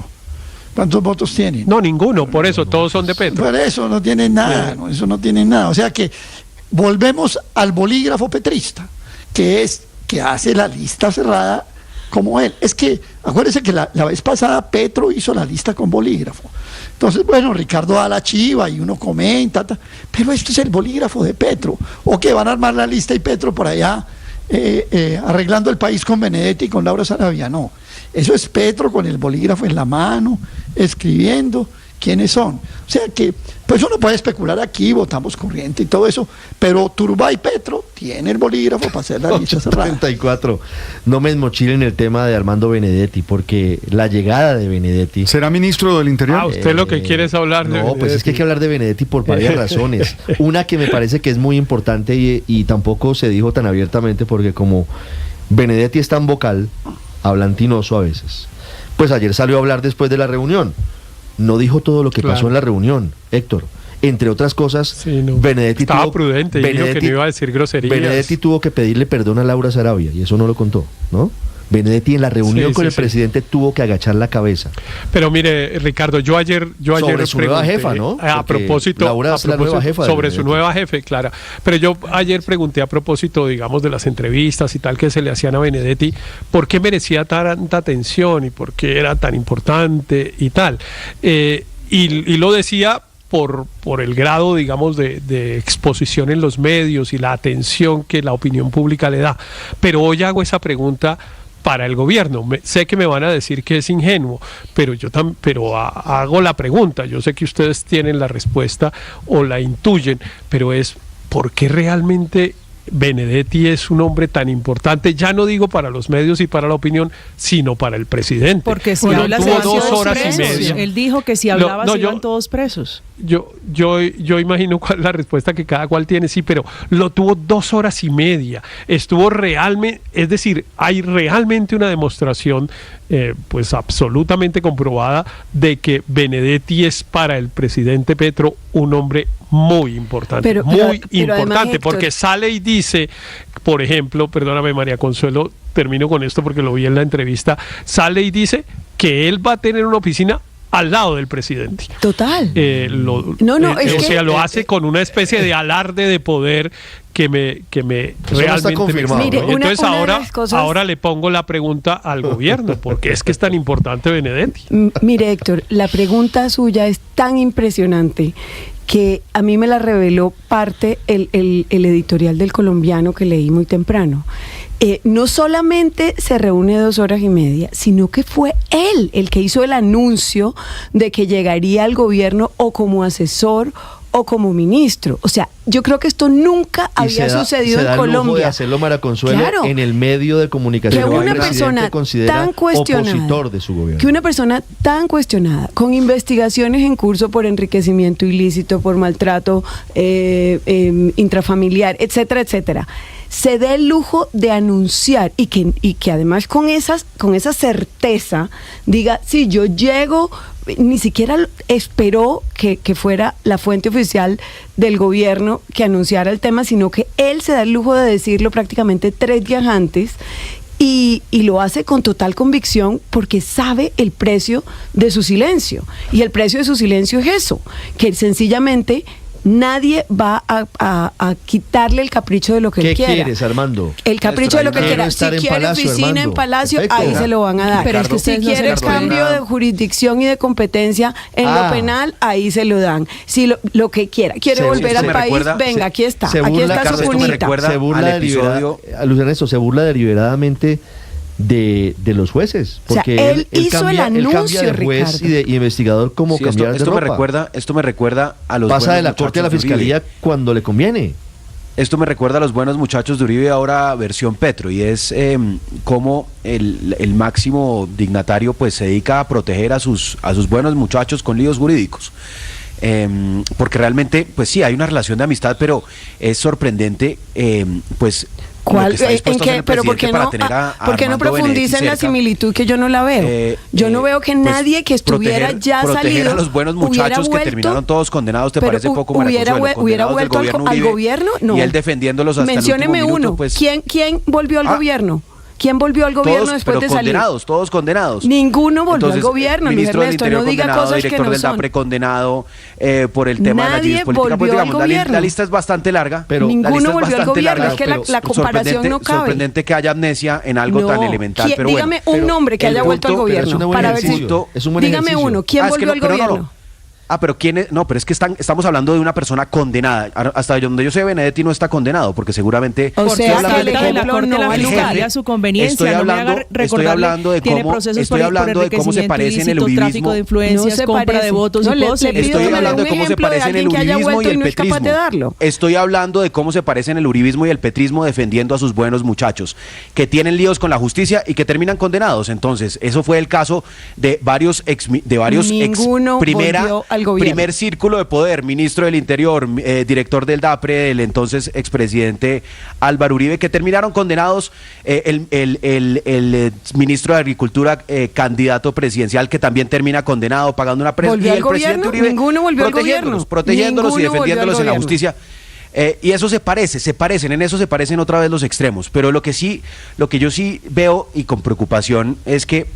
¿Cuántos votos tienen? No, ninguno, por eso todos son de Petro. Por eso no tienen nada, eso no tienen nada. O sea que volvemos al bolígrafo petrista, que hace la lista cerrada como él. Es que, acuérdense que la vez pasada Petro hizo la lista con bolígrafo. Entonces, bueno, Ricardo da la chiva y uno comenta, pero esto es el bolígrafo de Petro. O que van a armar la lista y Petro por allá arreglando el país con Benedetti y con Laura Sarabia. No, eso es Petro con el bolígrafo en la mano, escribiendo quiénes son. O sea que, pues uno puede especular aquí, votamos corriente y todo eso, pero Turbay Petro tiene el bolígrafo para hacer la lista cerrada. 34. No me desmochilen el tema de Armando Benedetti, porque la llegada de Benedetti... ¿Será ministro del Interior? Usted lo que quiere es hablar de No, Benedetti. pues es que hay que hablar de Benedetti por varias razones. Una que me parece que es muy importante y tampoco se dijo tan abiertamente, porque como Benedetti es tan vocal, hablantinoso a veces, pues ayer salió a hablar después de la reunión. No dijo todo lo que pasó en la reunión, Héctor. Entre otras cosas, Benedetti estaba prudente y dijo que no iba a decir groserías. Benedetti tuvo que pedirle perdón a Laura Sarabia y eso no lo contó, ¿no? Benedetti en la reunión con el sí. presidente tuvo que agachar la cabeza. Pero mire, Ricardo, yo ayer sobre su nueva jefa, ¿no? A propósito, Laura es la nueva jefa sobre su nueva jefe, claro. Pero yo ayer pregunté a propósito, digamos, de las entrevistas y tal que se le hacían a Benedetti, ¿por qué merecía tanta atención y por qué era tan importante y tal? Y lo decía por el grado, digamos, de exposición en los medios y la atención que la opinión pública le da. Pero hoy hago esa pregunta para el gobierno. Sé que me van a decir que es ingenuo, pero hago la pregunta. Yo sé que ustedes tienen la respuesta o la intuyen, pero es ¿por qué realmente Benedetti es un hombre tan importante? Ya no digo para los medios y para la opinión, sino para el presidente. Porque si habla tuvo 2 horas y media. Él dijo que si hablaba se iban todos presos. Yo imagino cuál es la respuesta que cada cual tiene, sí, pero lo tuvo 2 horas y media. Estuvo realmente, es decir, hay realmente una demostración pues absolutamente comprobada de que Benedetti es para el presidente Petro un hombre muy importante, muy importante, además, porque sale y dice, por ejemplo, perdóname María Consuelo, termino con esto porque lo vi en la entrevista, sale y dice que él va a tener una oficina al lado del presidente. Total. Lo hace con una especie de alarde de poder que me realmente confirmado. Mire, entonces ahora le pongo la pregunta al gobierno, porque es que es tan importante Benedetti. Mire, Héctor, la pregunta suya es tan impresionante que a mí me la reveló parte el editorial del Colombiano que leí muy temprano. No solamente se reúne 2 horas y media, sino que fue él el que hizo el anuncio de que llegaría al gobierno o como asesor o como ministro. O sea, yo creo que esto nunca había sucedido en Colombia. Lujo de hacerlo, María Consuelo, claro, en el medio de comunicación que una persona tan cuestionada, opositor de su gobierno. Que una persona tan cuestionada, con investigaciones en curso por enriquecimiento ilícito, por maltrato intrafamiliar, etcétera, etcétera, se dé el lujo de anunciar y que además con esa certeza diga, sí, yo llego. Ni siquiera esperó que fuera la fuente oficial del gobierno que anunciara el tema, sino que él se da el lujo de decirlo prácticamente 3 días antes y lo hace con total convicción porque sabe el precio de su silencio. Y el precio de su silencio es eso, que sencillamente nadie va a quitarle el capricho de lo que él quiera. ¿Qué quieres, Armando? El capricho de lo que quiera. Si quiere oficina en Palacio, ahí se lo van a dar. Pero es que si quiere cambio de jurisdicción y de competencia en lo penal, ahí se lo dan. Si lo que quiera. Quiere volver al país, venga, aquí está. Aquí está su cunita. Se burla deliberadamente de los jueces, porque o sea, él hizo el anuncio, cambia de juez y de investigador como cambiar de ropa. Esto me recuerda a los pasa de la corte a la fiscalía cuando le conviene. Esto me recuerda a los buenos muchachos de Uribe, ahora versión Petro, y es cómo el máximo dignatario pues se dedica a proteger a sus buenos muchachos con líos jurídicos. Porque realmente, pues sí, hay una relación de amistad, pero es sorprendente, pues. ¿Cuál? ¿En qué? Pero ¿por qué no profundiza en la similitud que yo no la veo? Yo no veo que nadie que estuviera ya salido a los buenos muchachos que terminaron todos condenados, ¿te parece poco, María Consuelo? ¿Hubiera vuelto al gobierno? No. Y él defendiéndolos hasta Mencióneme el último minuto, uno. Pues, ¿Quién volvió al gobierno? ¿Quién volvió al gobierno después de salir? Todos condenados. Ninguno volvió al gobierno, Luis Ernesto, no diga cosas que no son. Director del DAPRE condenado por el tema de la justicia política. Pues, digamos, la lista es bastante larga. Pero ninguno volvió al gobierno, es que la comparación no cabe. Sorprendente que haya amnesia en algo tan elemental. Pero dígame un nombre que haya vuelto al gobierno. Para ver si. Dígame uno, ¿quién volvió al gobierno? Pero ¿quién es? No, pero es que estamos hablando de una persona condenada. Hasta donde yo sé, Benedetti no está condenado, porque seguramente... O sea, que de la corte la fiscalía a su conveniencia. Estoy hablando de cómo se parece en el uribismo. Tráfico de influencias, compra de votos y cosas. Estoy hablando de cómo se parece en el uribismo y el petrismo. Estoy hablando de cómo se parece en el uribismo y el petrismo defendiendo a sus buenos muchachos, que tienen líos con la justicia y que terminan condenados. Entonces, eso fue el caso de varios ex primer círculo de poder, ministro del Interior, director del DAPRE, el entonces expresidente Álvaro Uribe, que terminaron condenados, el ministro de Agricultura, candidato presidencial, que también termina condenado, pagando una presa, y el presidente Uribe ninguno volvió al gobierno, protegiéndolos y defendiéndolos en la justicia. Y eso se parecen otra vez los extremos. Pero lo que yo sí veo y con preocupación es que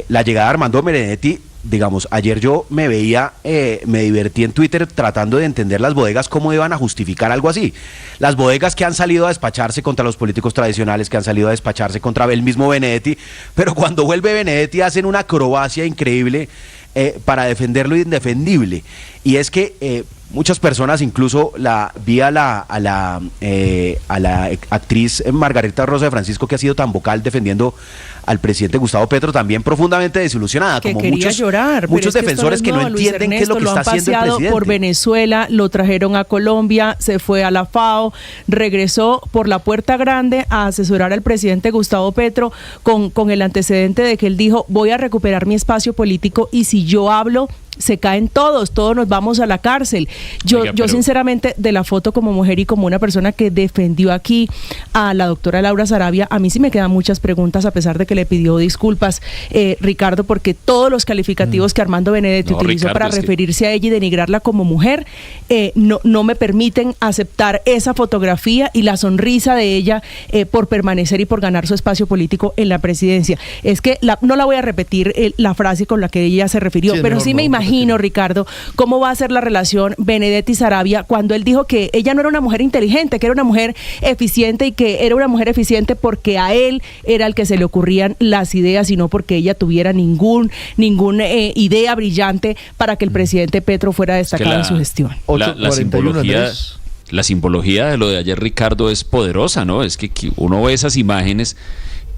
la llegada de Armando Benedetti, digamos, ayer yo me divertí en Twitter tratando de entender las bodegas cómo iban a justificar algo así. Las bodegas que han salido a despacharse contra los políticos tradicionales, que han salido a despacharse contra el mismo Benedetti, pero cuando vuelve Benedetti hacen una acrobacia increíble para defender lo indefendible. Y es que muchas personas, incluso vi a la actriz Margarita Rosa de Francisco, que ha sido tan vocal defendiendo al presidente Gustavo Petro, también profundamente desilusionada, que como quería llorar, muchos defensores que no entienden qué es lo que está haciendo el presidente. Por Venezuela, lo trajeron a Colombia, se fue a la FAO, regresó por la puerta grande a asesorar al presidente Gustavo Petro con el antecedente de que él dijo: voy a recuperar mi espacio político y si yo hablo, se caen todos nos vamos a la cárcel. Yo sinceramente, de la foto como mujer y como una persona que defendió aquí a la doctora Laura Sarabia, a mí sí me quedan muchas preguntas, a pesar de que le pidió disculpas, Ricardo, porque todos los calificativos que Armando Benedetti utilizó para referirse a ella y denigrarla como mujer, no me permiten aceptar esa fotografía y la sonrisa de ella por permanecer y por ganar su espacio político en la presidencia. Es que no la voy a repetir la frase con la que ella se refirió, pero sí me imagino, Ricardo, cómo va a ser la relación Benedetti-Sarabia cuando él dijo que ella no era una mujer inteligente, que era una mujer eficiente, y que era una mujer eficiente porque a él era el que se le ocurrían las ideas y no porque ella tuviera ninguna idea brillante para que el presidente Petro fuera destacado en su gestión. La simbología de lo de ayer, Ricardo, es poderosa, ¿no? Es que uno ve esas imágenes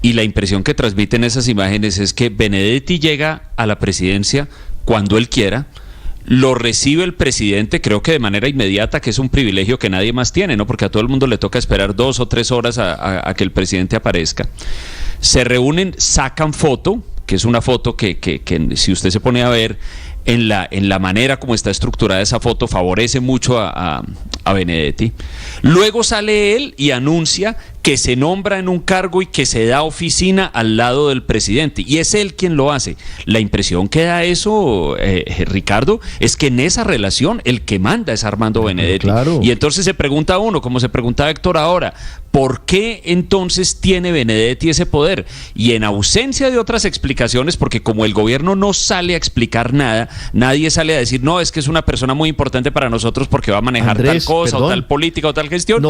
y la impresión que transmiten esas imágenes es que Benedetti llega a la presidencia cuando él quiera, lo recibe el presidente, creo que de manera inmediata, que es un privilegio que nadie más tiene, ¿no? Porque a todo el mundo le toca esperar 2 o 3 horas a que el presidente aparezca. Se reúnen, sacan foto, que es una foto que si usted se pone a ver en la manera como está estructurada esa foto, favorece mucho a Benedetti. Luego sale él y anuncia que se nombra en un cargo y que se da oficina al lado del presidente, y es él quien lo hace. La impresión que da eso, Ricardo, es que en esa relación el que manda es Armando Benedetti. Claro. Y entonces se pregunta uno, como se preguntaba Héctor ahora, ¿por qué entonces tiene Benedetti ese poder? Y en ausencia de otras explicaciones, porque como el gobierno no sale a explicar nada, nadie sale a decir, no, es que es una persona muy importante para nosotros porque va a manejar tal cosa, o tal política o tal gestión.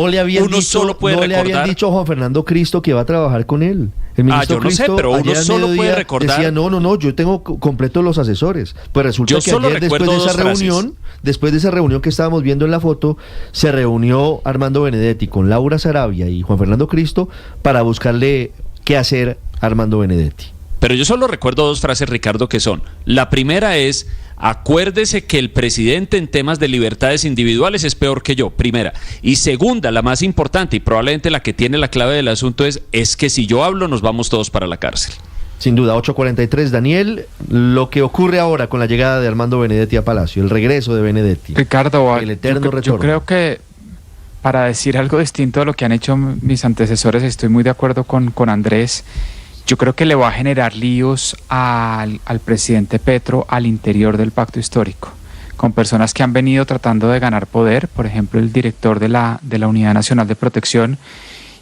Solo puede recordar. Juan Fernando Cristo que va a trabajar con él. El ministro yo no sé, pero uno solo puede recordar. Decía, no, yo tengo completos los asesores. Pues resulta que ayer, después de esa reunión que estábamos viendo en la foto, se reunió Armando Benedetti con Laura Sarabia y Juan Fernando Cristo para buscarle qué hacer a Armando Benedetti. Pero yo solo recuerdo 2 frases, Ricardo, que son: la primera es, acuérdese que el presidente en temas de libertades individuales es peor que yo, primera. Y segunda, la más importante y probablemente la que tiene la clave del asunto es que si yo hablo nos vamos todos para la cárcel. Sin duda, 8:43, Daniel, lo que ocurre ahora con la llegada de Armando Benedetti a Palacio, el regreso de Benedetti. Ricardo, el eterno retorno. Yo creo que, para decir algo distinto a lo que han hecho mis antecesores, estoy muy de acuerdo con Andrés. Yo creo que le va a generar líos al presidente Petro al interior del pacto histórico, con personas que han venido tratando de ganar poder, por ejemplo el director de la Unidad Nacional de Protección,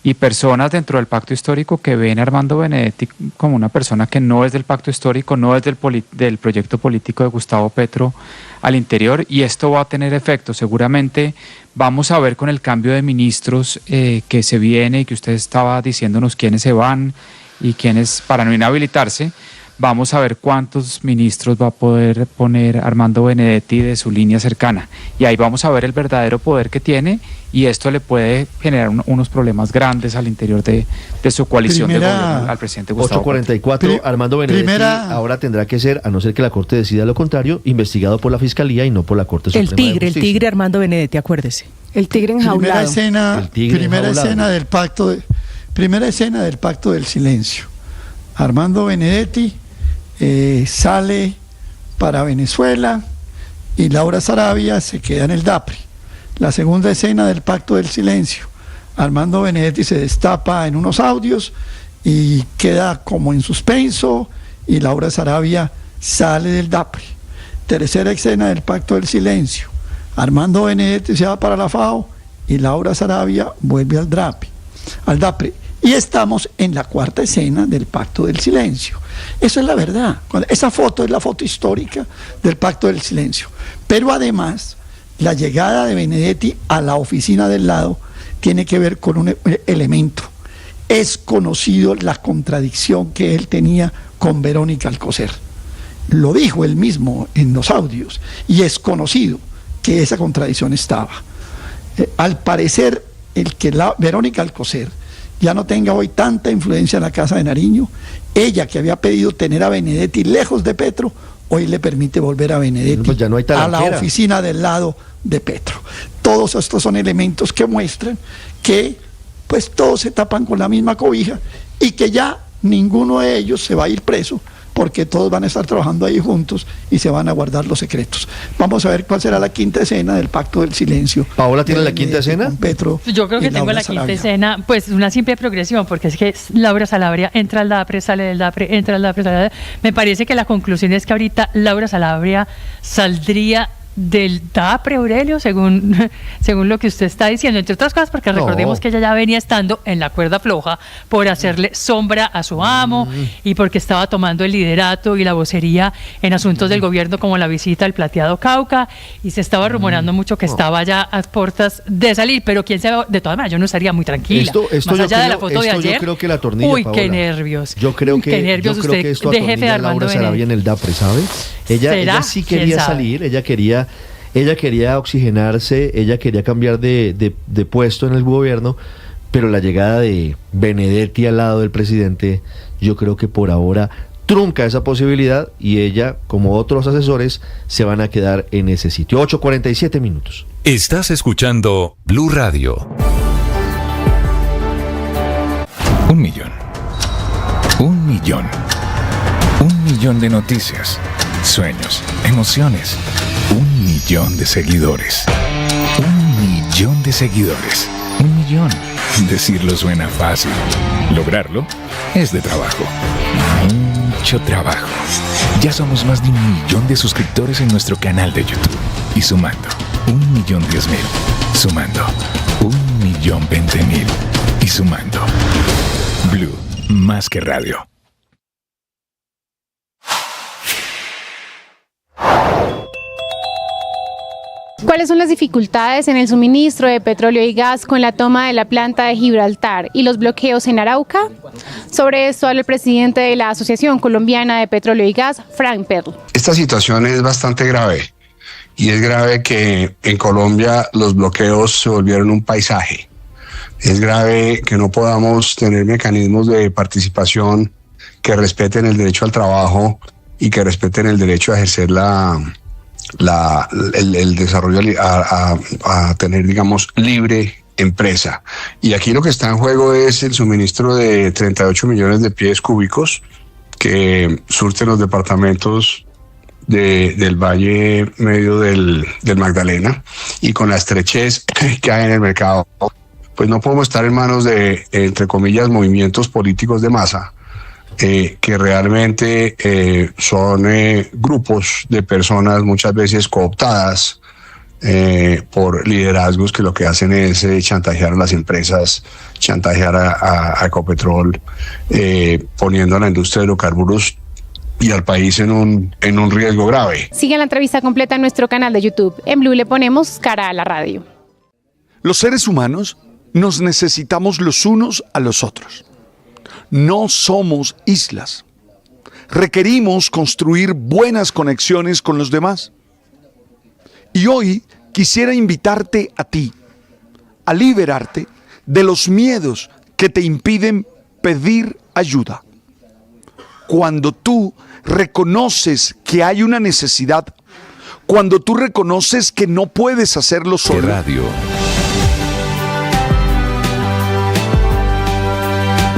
y personas dentro del pacto histórico que ven a Armando Benedetti como una persona que no es del pacto histórico, no es del proyecto político de Gustavo Petro al interior, y esto va a tener efecto. Seguramente vamos a ver con el cambio de ministros que se viene, y que usted estaba diciéndonos quiénes se van y quienes, para no inhabilitarse, vamos a ver cuántos ministros va a poder poner Armando Benedetti de su línea cercana. Y ahí vamos a ver el verdadero poder que tiene, y esto le puede generar unos problemas grandes al interior de su coalición de gobierno al presidente Gustavo. 8:44, Armando Benedetti ahora tendrá que ser, a no ser que la Corte decida lo contrario, investigado por la Fiscalía y no por la Corte Suprema de Justicia. El tigre Armando Benedetti, acuérdese. El tigre enjaulado. Primera escena del pacto del silencio. Armando Benedetti sale para Venezuela y Laura Sarabia se queda en el DAPRI. La segunda escena del pacto del silencio. Armando Benedetti se destapa en unos audios y queda como en suspenso, y Laura Sarabia sale del DAPRI. Tercera escena del pacto del silencio. Armando Benedetti se va para la FAO y Laura Sarabia vuelve al DAPRE. Y estamos en la cuarta escena del Pacto del Silencio. Eso es la verdad. Esa foto es la foto histórica del Pacto del Silencio. Pero además, la llegada de Benedetti a la oficina del lado tiene que ver con un elemento. Es conocido la contradicción que él tenía con Verónica Alcocer. Lo dijo él mismo en los audios, y es conocido que esa contradicción estaba. Al parecer, el que Verónica Alcocer ya no tenga hoy tanta influencia en la Casa de Nariño, ella que había pedido tener a Benedetti lejos de Petro, hoy le permite volver a Benedetti pues ya no hay a la oficina del lado de Petro. Todos estos son elementos que muestran que pues todos se tapan con la misma cobija y que ya ninguno de ellos se va a ir preso, porque todos van a estar trabajando ahí juntos y se van a guardar los secretos. Vamos a ver cuál será la quinta escena del Pacto del Silencio. ¿Paola tiene la quinta escena? Petro. Yo creo que tengo la quinta escena, pues una simple progresión, porque es que Laura Salabria entra al DAPRE, sale del DAPRE, entra al DAPRE, sale del DAPRE. Me parece que la conclusión es que ahorita Laura Salabria saldría del DAPRE, Aurelio, según lo que usted está diciendo, entre otras cosas porque recordemos que ella ya venía estando en la cuerda floja por hacerle sombra a su amo y porque estaba tomando el liderato y la vocería en asuntos del gobierno, como la visita al Plateado Cauca, y se estaba rumorando mucho que estaba ya a puertas de salir, pero quién sabe, de todas maneras yo no estaría muy tranquila. Más allá de la foto de ayer, yo creo que la tornilla, uy, Paola, qué nervios. Yo creo que esto de jefe de Armando Laura Sarabia en el DAPRE, ¿sabe? Ella sí quería salir, ella quería oxigenarse, ella quería cambiar de puesto en el gobierno, pero la llegada de Benedetti al lado del presidente, yo creo que por ahora trunca esa posibilidad y ella, como otros asesores, se van a quedar en ese sitio. 8:47 minutos. Estás escuchando Blue Radio. 1 millón. 1 millón. 1 millón de noticias, sueños, emociones. 1 millón de seguidores. 1 millón de seguidores. 1 millón. Decirlo suena fácil. Lograrlo es de trabajo. Mucho trabajo. Ya somos más de 1 millón de suscriptores en nuestro canal de YouTube. Y sumando, 1.010.000. Sumando, 1.020.000. Y sumando. Blue, más que radio. ¿Cuáles son las dificultades en el suministro de petróleo y gas con la toma de la planta de Gibraltar y los bloqueos en Arauca? Sobre esto habla el presidente de la Asociación Colombiana de Petróleo y Gas, Frank Perl. Esta situación es bastante grave y es grave que en Colombia los bloqueos se volvieron un paisaje. Es grave que no podamos tener mecanismos de participación que respeten el derecho al trabajo y que respeten el derecho a ejercer el desarrollo, a tener, digamos, libre empresa. Y aquí lo que está en juego es el suministro de 38 millones de pies cúbicos que surten los departamentos del Valle Medio del Magdalena, y con la estrechez que hay en el mercado, pues no podemos estar en manos de, entre comillas, movimientos políticos de masa, que realmente son grupos de personas muchas veces cooptadas por liderazgos que lo que hacen es chantajear a las empresas, chantajear a Ecopetrol, poniendo a la industria de hidrocarburos y al país en un riesgo grave. Sigue la entrevista completa en nuestro canal de YouTube. En Blue le ponemos cara a la radio. Los seres humanos nos necesitamos los unos a los otros. No somos islas. Requerimos construir buenas conexiones con los demás. Y hoy quisiera invitarte a ti a liberarte de los miedos que te impiden pedir ayuda. Cuando tú reconoces que hay una necesidad, cuando tú reconoces que no puedes hacerlo solo. Radio.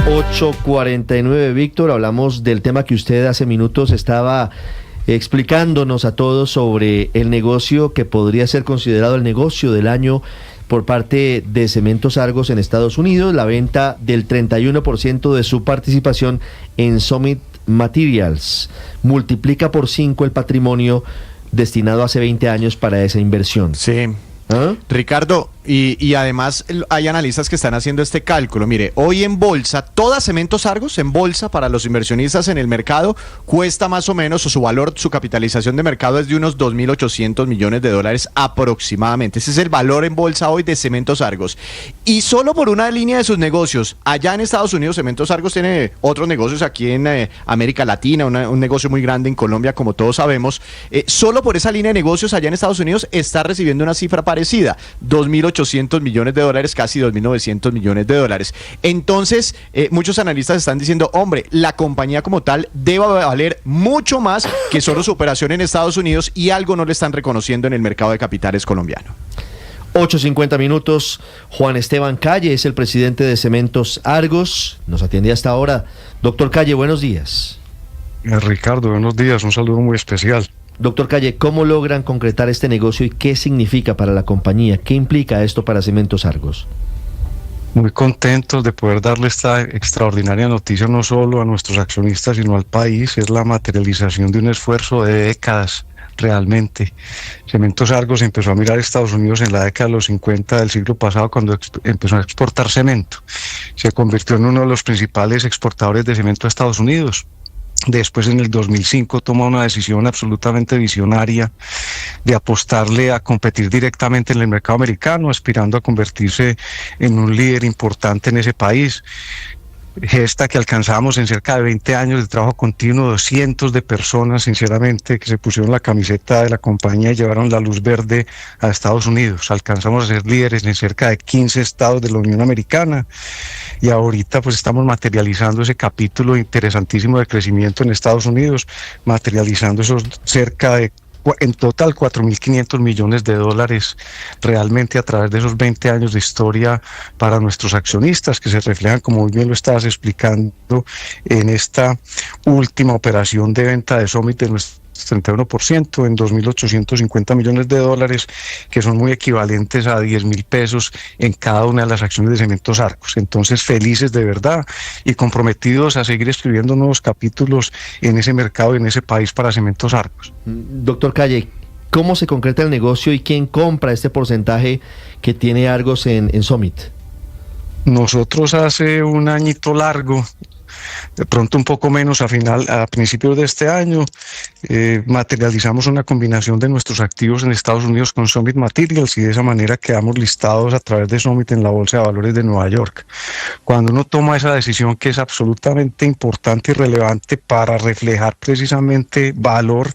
8:49, Víctor, hablamos del tema que usted hace minutos estaba explicándonos a todos sobre el negocio que podría ser considerado el negocio del año por parte de Cementos Argos en Estados Unidos, la venta del 31% de su participación en Summit Materials. Multiplica por 5 el patrimonio destinado hace 20 años para esa inversión. Sí. ¿Ah? Ricardo, Y además hay analistas que están haciendo este cálculo. Mire, hoy en bolsa, toda Cementos Argos en bolsa para los inversionistas en el mercado cuesta más o menos, o su valor, su capitalización de mercado es de unos 2.800 millones de dólares aproximadamente. Ese es el valor en bolsa hoy de Cementos Argos. Y solo por una línea de sus negocios, allá en Estados Unidos, Cementos Argos tiene otros negocios aquí en América Latina, un negocio muy grande en Colombia, como todos sabemos. Solo por esa línea de negocios allá en Estados Unidos está recibiendo una cifra parecida, 2.800 millones de dólares, casi 2.900 millones de dólares. Entonces, muchos analistas están diciendo, hombre, la compañía como tal debe valer mucho más que solo su operación en Estados Unidos, y algo no le están reconociendo en el mercado de capitales colombiano. 8:50 minutos. Juan Esteban Calle es el presidente de Cementos Argos. Nos atiende hasta ahora. Doctor Calle, buenos días. Ricardo, buenos días. Un saludo muy especial. Doctor Calle, ¿cómo logran concretar este negocio y qué significa para la compañía? ¿Qué implica esto para Cementos Argos? Muy contentos de poder darle esta extraordinaria noticia no solo a nuestros accionistas, sino al país. Es la materialización de un esfuerzo de décadas. Realmente, Cementos Argos empezó a mirar a Estados Unidos en la década de los 50 del siglo pasado, cuando empezó a exportar cemento. Se convirtió en uno de los principales exportadores de cemento a Estados Unidos. Después, en el 2005, toma una decisión absolutamente visionaria de apostarle a competir directamente en el mercado americano, aspirando a convertirse en un líder importante en ese país. Gesta que alcanzamos en cerca de 20 años de trabajo continuo, 200 de personas, sinceramente, que se pusieron la camiseta de la compañía y llevaron la luz verde a Estados Unidos. Alcanzamos a ser líderes en cerca de 15 estados de la Unión Americana, y ahorita pues estamos materializando ese capítulo interesantísimo de crecimiento en Estados Unidos, materializando esos cerca de, en total, 4.500 millones de dólares realmente a través de esos 20 años de historia para nuestros accionistas, que se reflejan, como muy bien lo estabas explicando, en esta última operación de venta de Summit de nuestro 31% en 2.850 millones de dólares, que son muy equivalentes a 10.000 pesos en cada una de las acciones de Cementos Argos. Entonces, felices de verdad y comprometidos a seguir escribiendo nuevos capítulos en ese mercado y en ese país para Cementos Argos. Doctor Calle, ¿cómo se concreta el negocio y quién compra este porcentaje que tiene Argos en Summit? Nosotros hace un añito largo, de pronto un poco menos a principios de este año, materializamos una combinación de nuestros activos en Estados Unidos con Summit Materials, y de esa manera quedamos listados a través de Summit en la Bolsa de Valores de Nueva York. Cuando uno toma esa decisión, que es absolutamente importante y relevante para reflejar precisamente valor,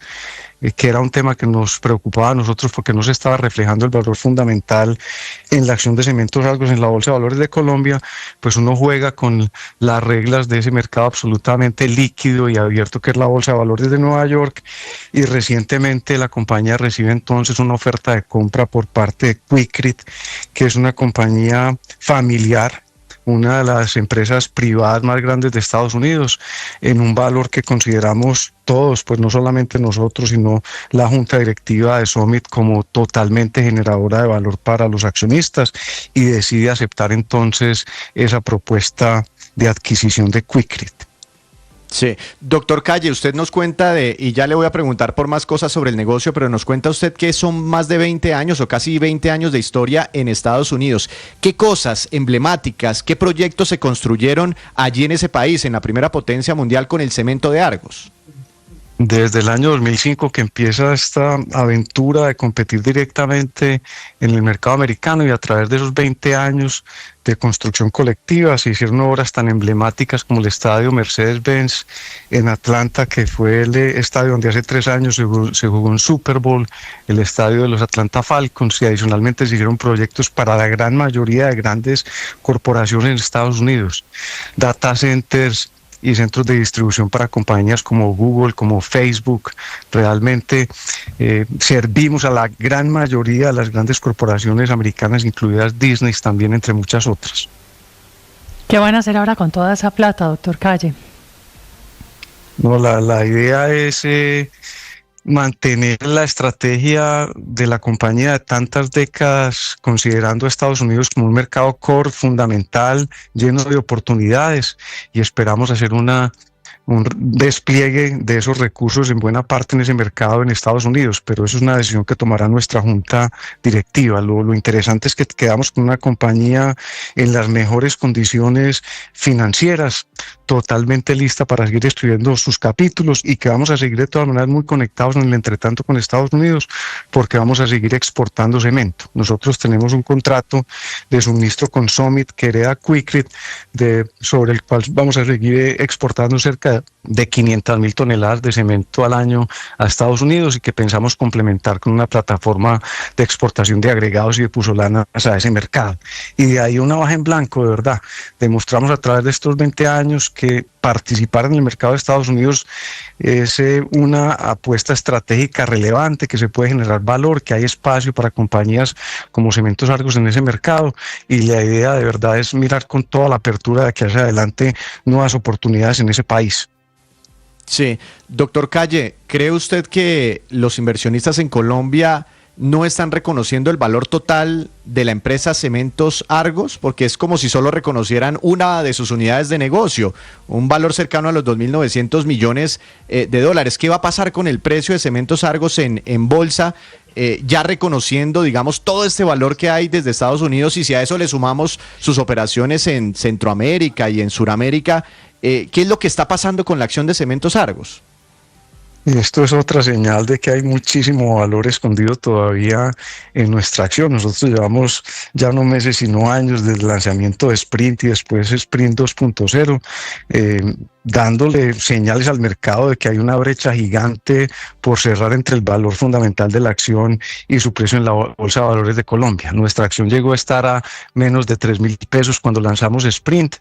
que era un tema que nos preocupaba a nosotros porque no se estaba reflejando el valor fundamental en la acción de Cementos Argos en la Bolsa de Valores de Colombia, pues uno juega con las reglas de ese mercado absolutamente líquido y abierto que es la Bolsa de Valores de Nueva York, y recientemente la compañía recibe entonces una oferta de compra por parte de Quikrete, que es una compañía familiar, una de las empresas privadas más grandes de Estados Unidos, en un valor que consideramos todos, pues no solamente nosotros, sino la junta directiva de Summit, como totalmente generadora de valor para los accionistas, y decide aceptar entonces esa propuesta de adquisición de Quikrete. Sí, doctor Calle, usted nos cuenta y ya le voy a preguntar por más cosas sobre el negocio, pero nos cuenta usted que son más de 20 años o casi 20 años de historia en Estados Unidos. ¿Qué cosas emblemáticas, qué proyectos se construyeron allí en ese país, en la primera potencia mundial con el cemento de Argos? Desde el año 2005 que empieza esta aventura de competir directamente en el mercado americano, y a través de esos 20 años de construcción colectiva se hicieron obras tan emblemáticas como el estadio Mercedes-Benz en Atlanta, que fue el estadio donde hace 3 años se jugó un Super Bowl, el estadio de los Atlanta Falcons, y adicionalmente se hicieron proyectos para la gran mayoría de grandes corporaciones en Estados Unidos, data centers y centros de distribución para compañías como Google, como Facebook. Realmente servimos a la gran mayoría de las grandes corporaciones americanas, incluidas Disney también, entre muchas otras. ¿Qué van a hacer ahora con toda esa plata, doctor Calle? No, la idea es mantener la estrategia de la compañía de tantas décadas, considerando a Estados Unidos como un mercado core fundamental, lleno de oportunidades, y esperamos hacer una un despliegue de esos recursos en buena parte en ese mercado en Estados Unidos, pero eso es una decisión que tomará nuestra junta directiva. Lo interesante es que quedamos con una compañía en las mejores condiciones financieras, totalmente lista para seguir escribiendo sus capítulos, y que vamos a seguir de todas maneras muy conectados en el entretanto con Estados Unidos, porque vamos a seguir exportando cemento. Nosotros tenemos un contrato de suministro con Summit que hereda Quikrete, sobre el cual vamos a seguir exportando cerca de 500,000 toneladas de cemento al año a Estados Unidos, y que pensamos complementar con una plataforma de exportación de agregados y de pusolanas a ese mercado. Y de ahí una hoja en blanco, de verdad. Demostramos a través de estos 20 años que participar en el mercado de Estados Unidos es una apuesta estratégica relevante, que se puede generar valor, que hay espacio para compañías como Cementos Argos en ese mercado, y la idea de verdad es mirar con toda la apertura de aquí hacia adelante nuevas oportunidades en ese país. Sí, doctor Calle, ¿cree usted que los inversionistas en Colombia no están reconociendo el valor total de la empresa Cementos Argos? Porque es como si solo reconocieran una de sus unidades de negocio, un valor cercano a los 2.900 millones de dólares. ¿Qué va a pasar con el precio de Cementos Argos en bolsa? Ya reconociendo, digamos, todo este valor que hay desde Estados Unidos, y si a eso le sumamos sus operaciones en Centroamérica y en Suramérica, ¿qué es lo que está pasando con la acción de Cementos Argos? Y esto es otra señal de que hay muchísimo valor escondido todavía en nuestra acción. Nosotros llevamos ya no meses, sino años desde el lanzamiento de Sprint y después Sprint 2.0, dándole señales al mercado de que hay una brecha gigante por cerrar entre el valor fundamental de la acción y su precio en la Bolsa de Valores de Colombia. Nuestra acción llegó a estar a menos de 3.000 pesos cuando lanzamos Sprint.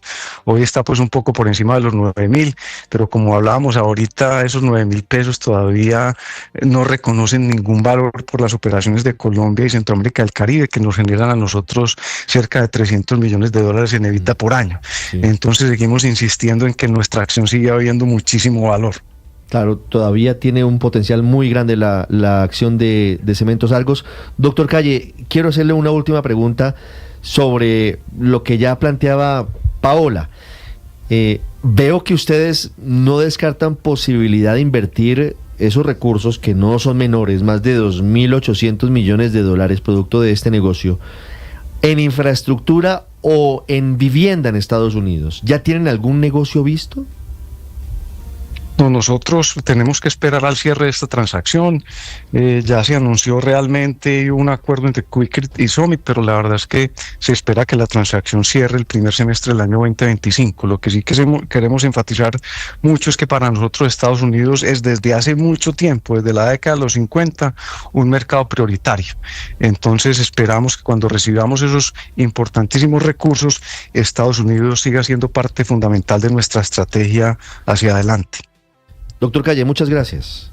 Hoy está pues un poco por encima de los 9.000, pero como hablábamos ahorita, esos 9.000 pesos todavía no reconocen ningún valor por las operaciones de Colombia y Centroamérica del Caribe, que nos generan a nosotros cerca de 300 millones de dólares en EBITDA por año. Sí. Entonces seguimos insistiendo en que nuestra acción sigue habiendo muchísimo valor. Claro, todavía tiene un potencial muy grande la acción de Cementos Argos. Doctor Calle, quiero hacerle una última pregunta sobre lo que ya planteaba Paola. Veo que ustedes no descartan posibilidad de invertir esos recursos, que no son menores, más de 2.800 millones de dólares producto de este negocio, en infraestructura o en vivienda en Estados Unidos. ¿Ya tienen algún negocio visto? No, nosotros tenemos que esperar al cierre de esta transacción. Ya se anunció realmente un acuerdo entre Quikrete y Summit, pero la verdad es que se espera que la transacción cierre el primer semestre del año 2025. Lo que sí queremos enfatizar mucho es que para nosotros Estados Unidos es desde hace mucho tiempo, desde la década de los 50, un mercado prioritario. Entonces esperamos que cuando recibamos esos importantísimos recursos, Estados Unidos siga siendo parte fundamental de nuestra estrategia hacia adelante. Doctor Calle, muchas gracias.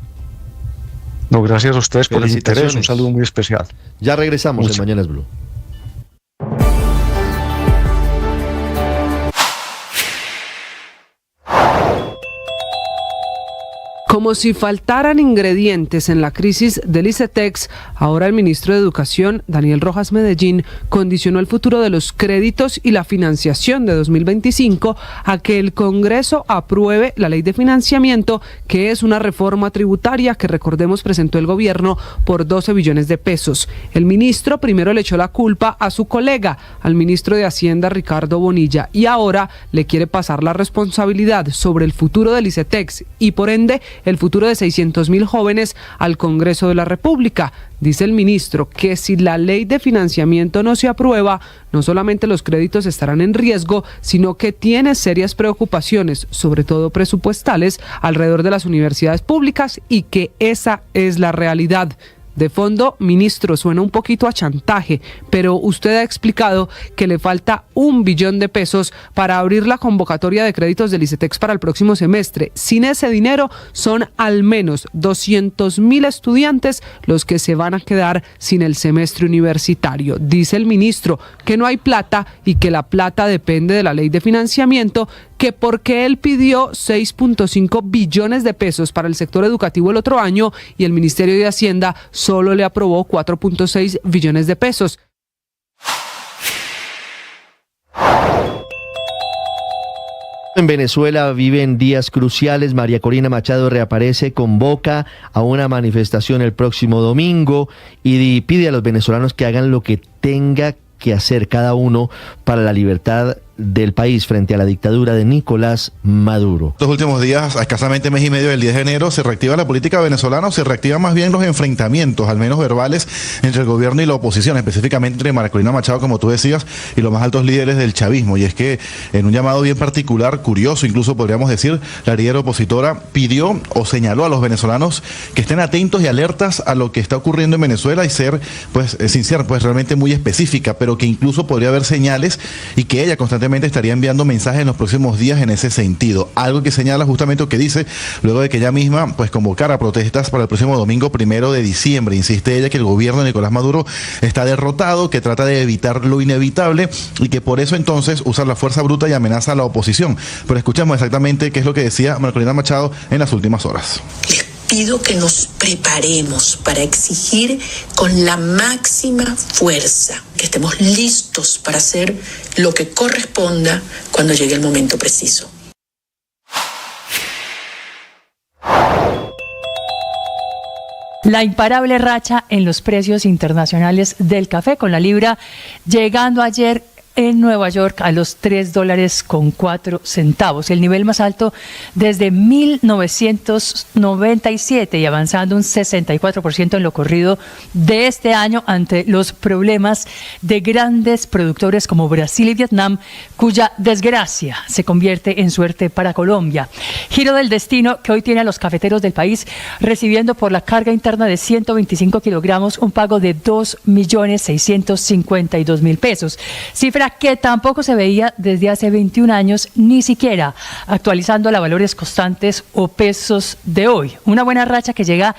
No, gracias a ustedes por el interés. Un saludo muy especial. Ya regresamos en Mañanas Blue. Como si faltaran ingredientes en la crisis del ICETEX, ahora el ministro de Educación, Daniel Rojas Medellín, condicionó el futuro de los créditos y la financiación de 2025 a que el Congreso apruebe la ley de financiamiento, que es una reforma tributaria que, recordemos, presentó el gobierno por 12 billones de pesos. El ministro primero le echó la culpa a su colega, al ministro de Hacienda, Ricardo Bonilla, y ahora le quiere pasar la responsabilidad sobre el futuro del ICETEX y, por ende, el futuro de 600.000 jóvenes al Congreso de la República. Dice el ministro que si la ley de financiamiento no se aprueba, no solamente los créditos estarán en riesgo, sino que tiene serias preocupaciones, sobre todo presupuestales, alrededor de las universidades públicas, y que esa es la realidad. De fondo, ministro, suena un poquito a chantaje, pero usted ha explicado que le falta 1 billón de pesos para abrir la convocatoria de créditos del ICETEX para el próximo semestre. Sin ese dinero, son al menos 200.000 estudiantes los que se van a quedar sin el semestre universitario. Dice el ministro que no hay plata y que la plata depende de la ley de financiamiento, que porque él pidió 6.5 billones de pesos para el sector educativo el otro año y el Ministerio de Hacienda solo le aprobó 4.6 billones de pesos. En Venezuela viven días cruciales. María Corina Machado reaparece, convoca a una manifestación el próximo domingo y pide a los venezolanos que hagan lo que tenga que hacer cada uno para la libertad del país frente a la dictadura de Nicolás Maduro. Estos últimos días, a escasamente mes y medio del 10 de enero, se reactiva la política venezolana, o se reactivan más bien los enfrentamientos, al menos verbales, entre el gobierno y la oposición, específicamente entre María Corina Machado, como tú decías, y los más altos líderes del chavismo. Y es que, en un llamado bien particular, curioso incluso podríamos decir, la líder opositora pidió o señaló a los venezolanos que estén atentos y alertas a lo que está ocurriendo en Venezuela y ser, pues, sin ser realmente muy específica, pero que incluso podría haber señales y que ella constantemente estaría enviando mensajes en los próximos días en ese sentido. Algo que señala justamente lo que dice, luego de que ella misma pues convocara protestas para el próximo domingo 1 de diciembre. Insiste ella que el gobierno de Nicolás Maduro está derrotado, que trata de evitar lo inevitable y que por eso entonces usa la fuerza bruta y amenaza a la oposición. Pero escuchemos exactamente qué es lo que decía María Corina Machado en las últimas horas. Pido que nos preparemos para exigir con la máxima fuerza, que estemos listos para hacer lo que corresponda cuando llegue el momento preciso. La imparable racha en los precios internacionales del café, con la libra llegando ayer en Nueva York a los $3.04, el nivel más alto desde 1997 y avanzando un 64% en lo corrido de este año ante los problemas de grandes productores como Brasil y Vietnam, cuya desgracia se convierte en suerte para Colombia. Giro del destino que hoy tiene a los cafeteros del país recibiendo por la carga interna de 125 kilogramos un pago de $2.652.000, cifra que tampoco se veía desde hace 21 años, ni siquiera actualizando a valores constantes o pesos de hoy. Una buena racha que llega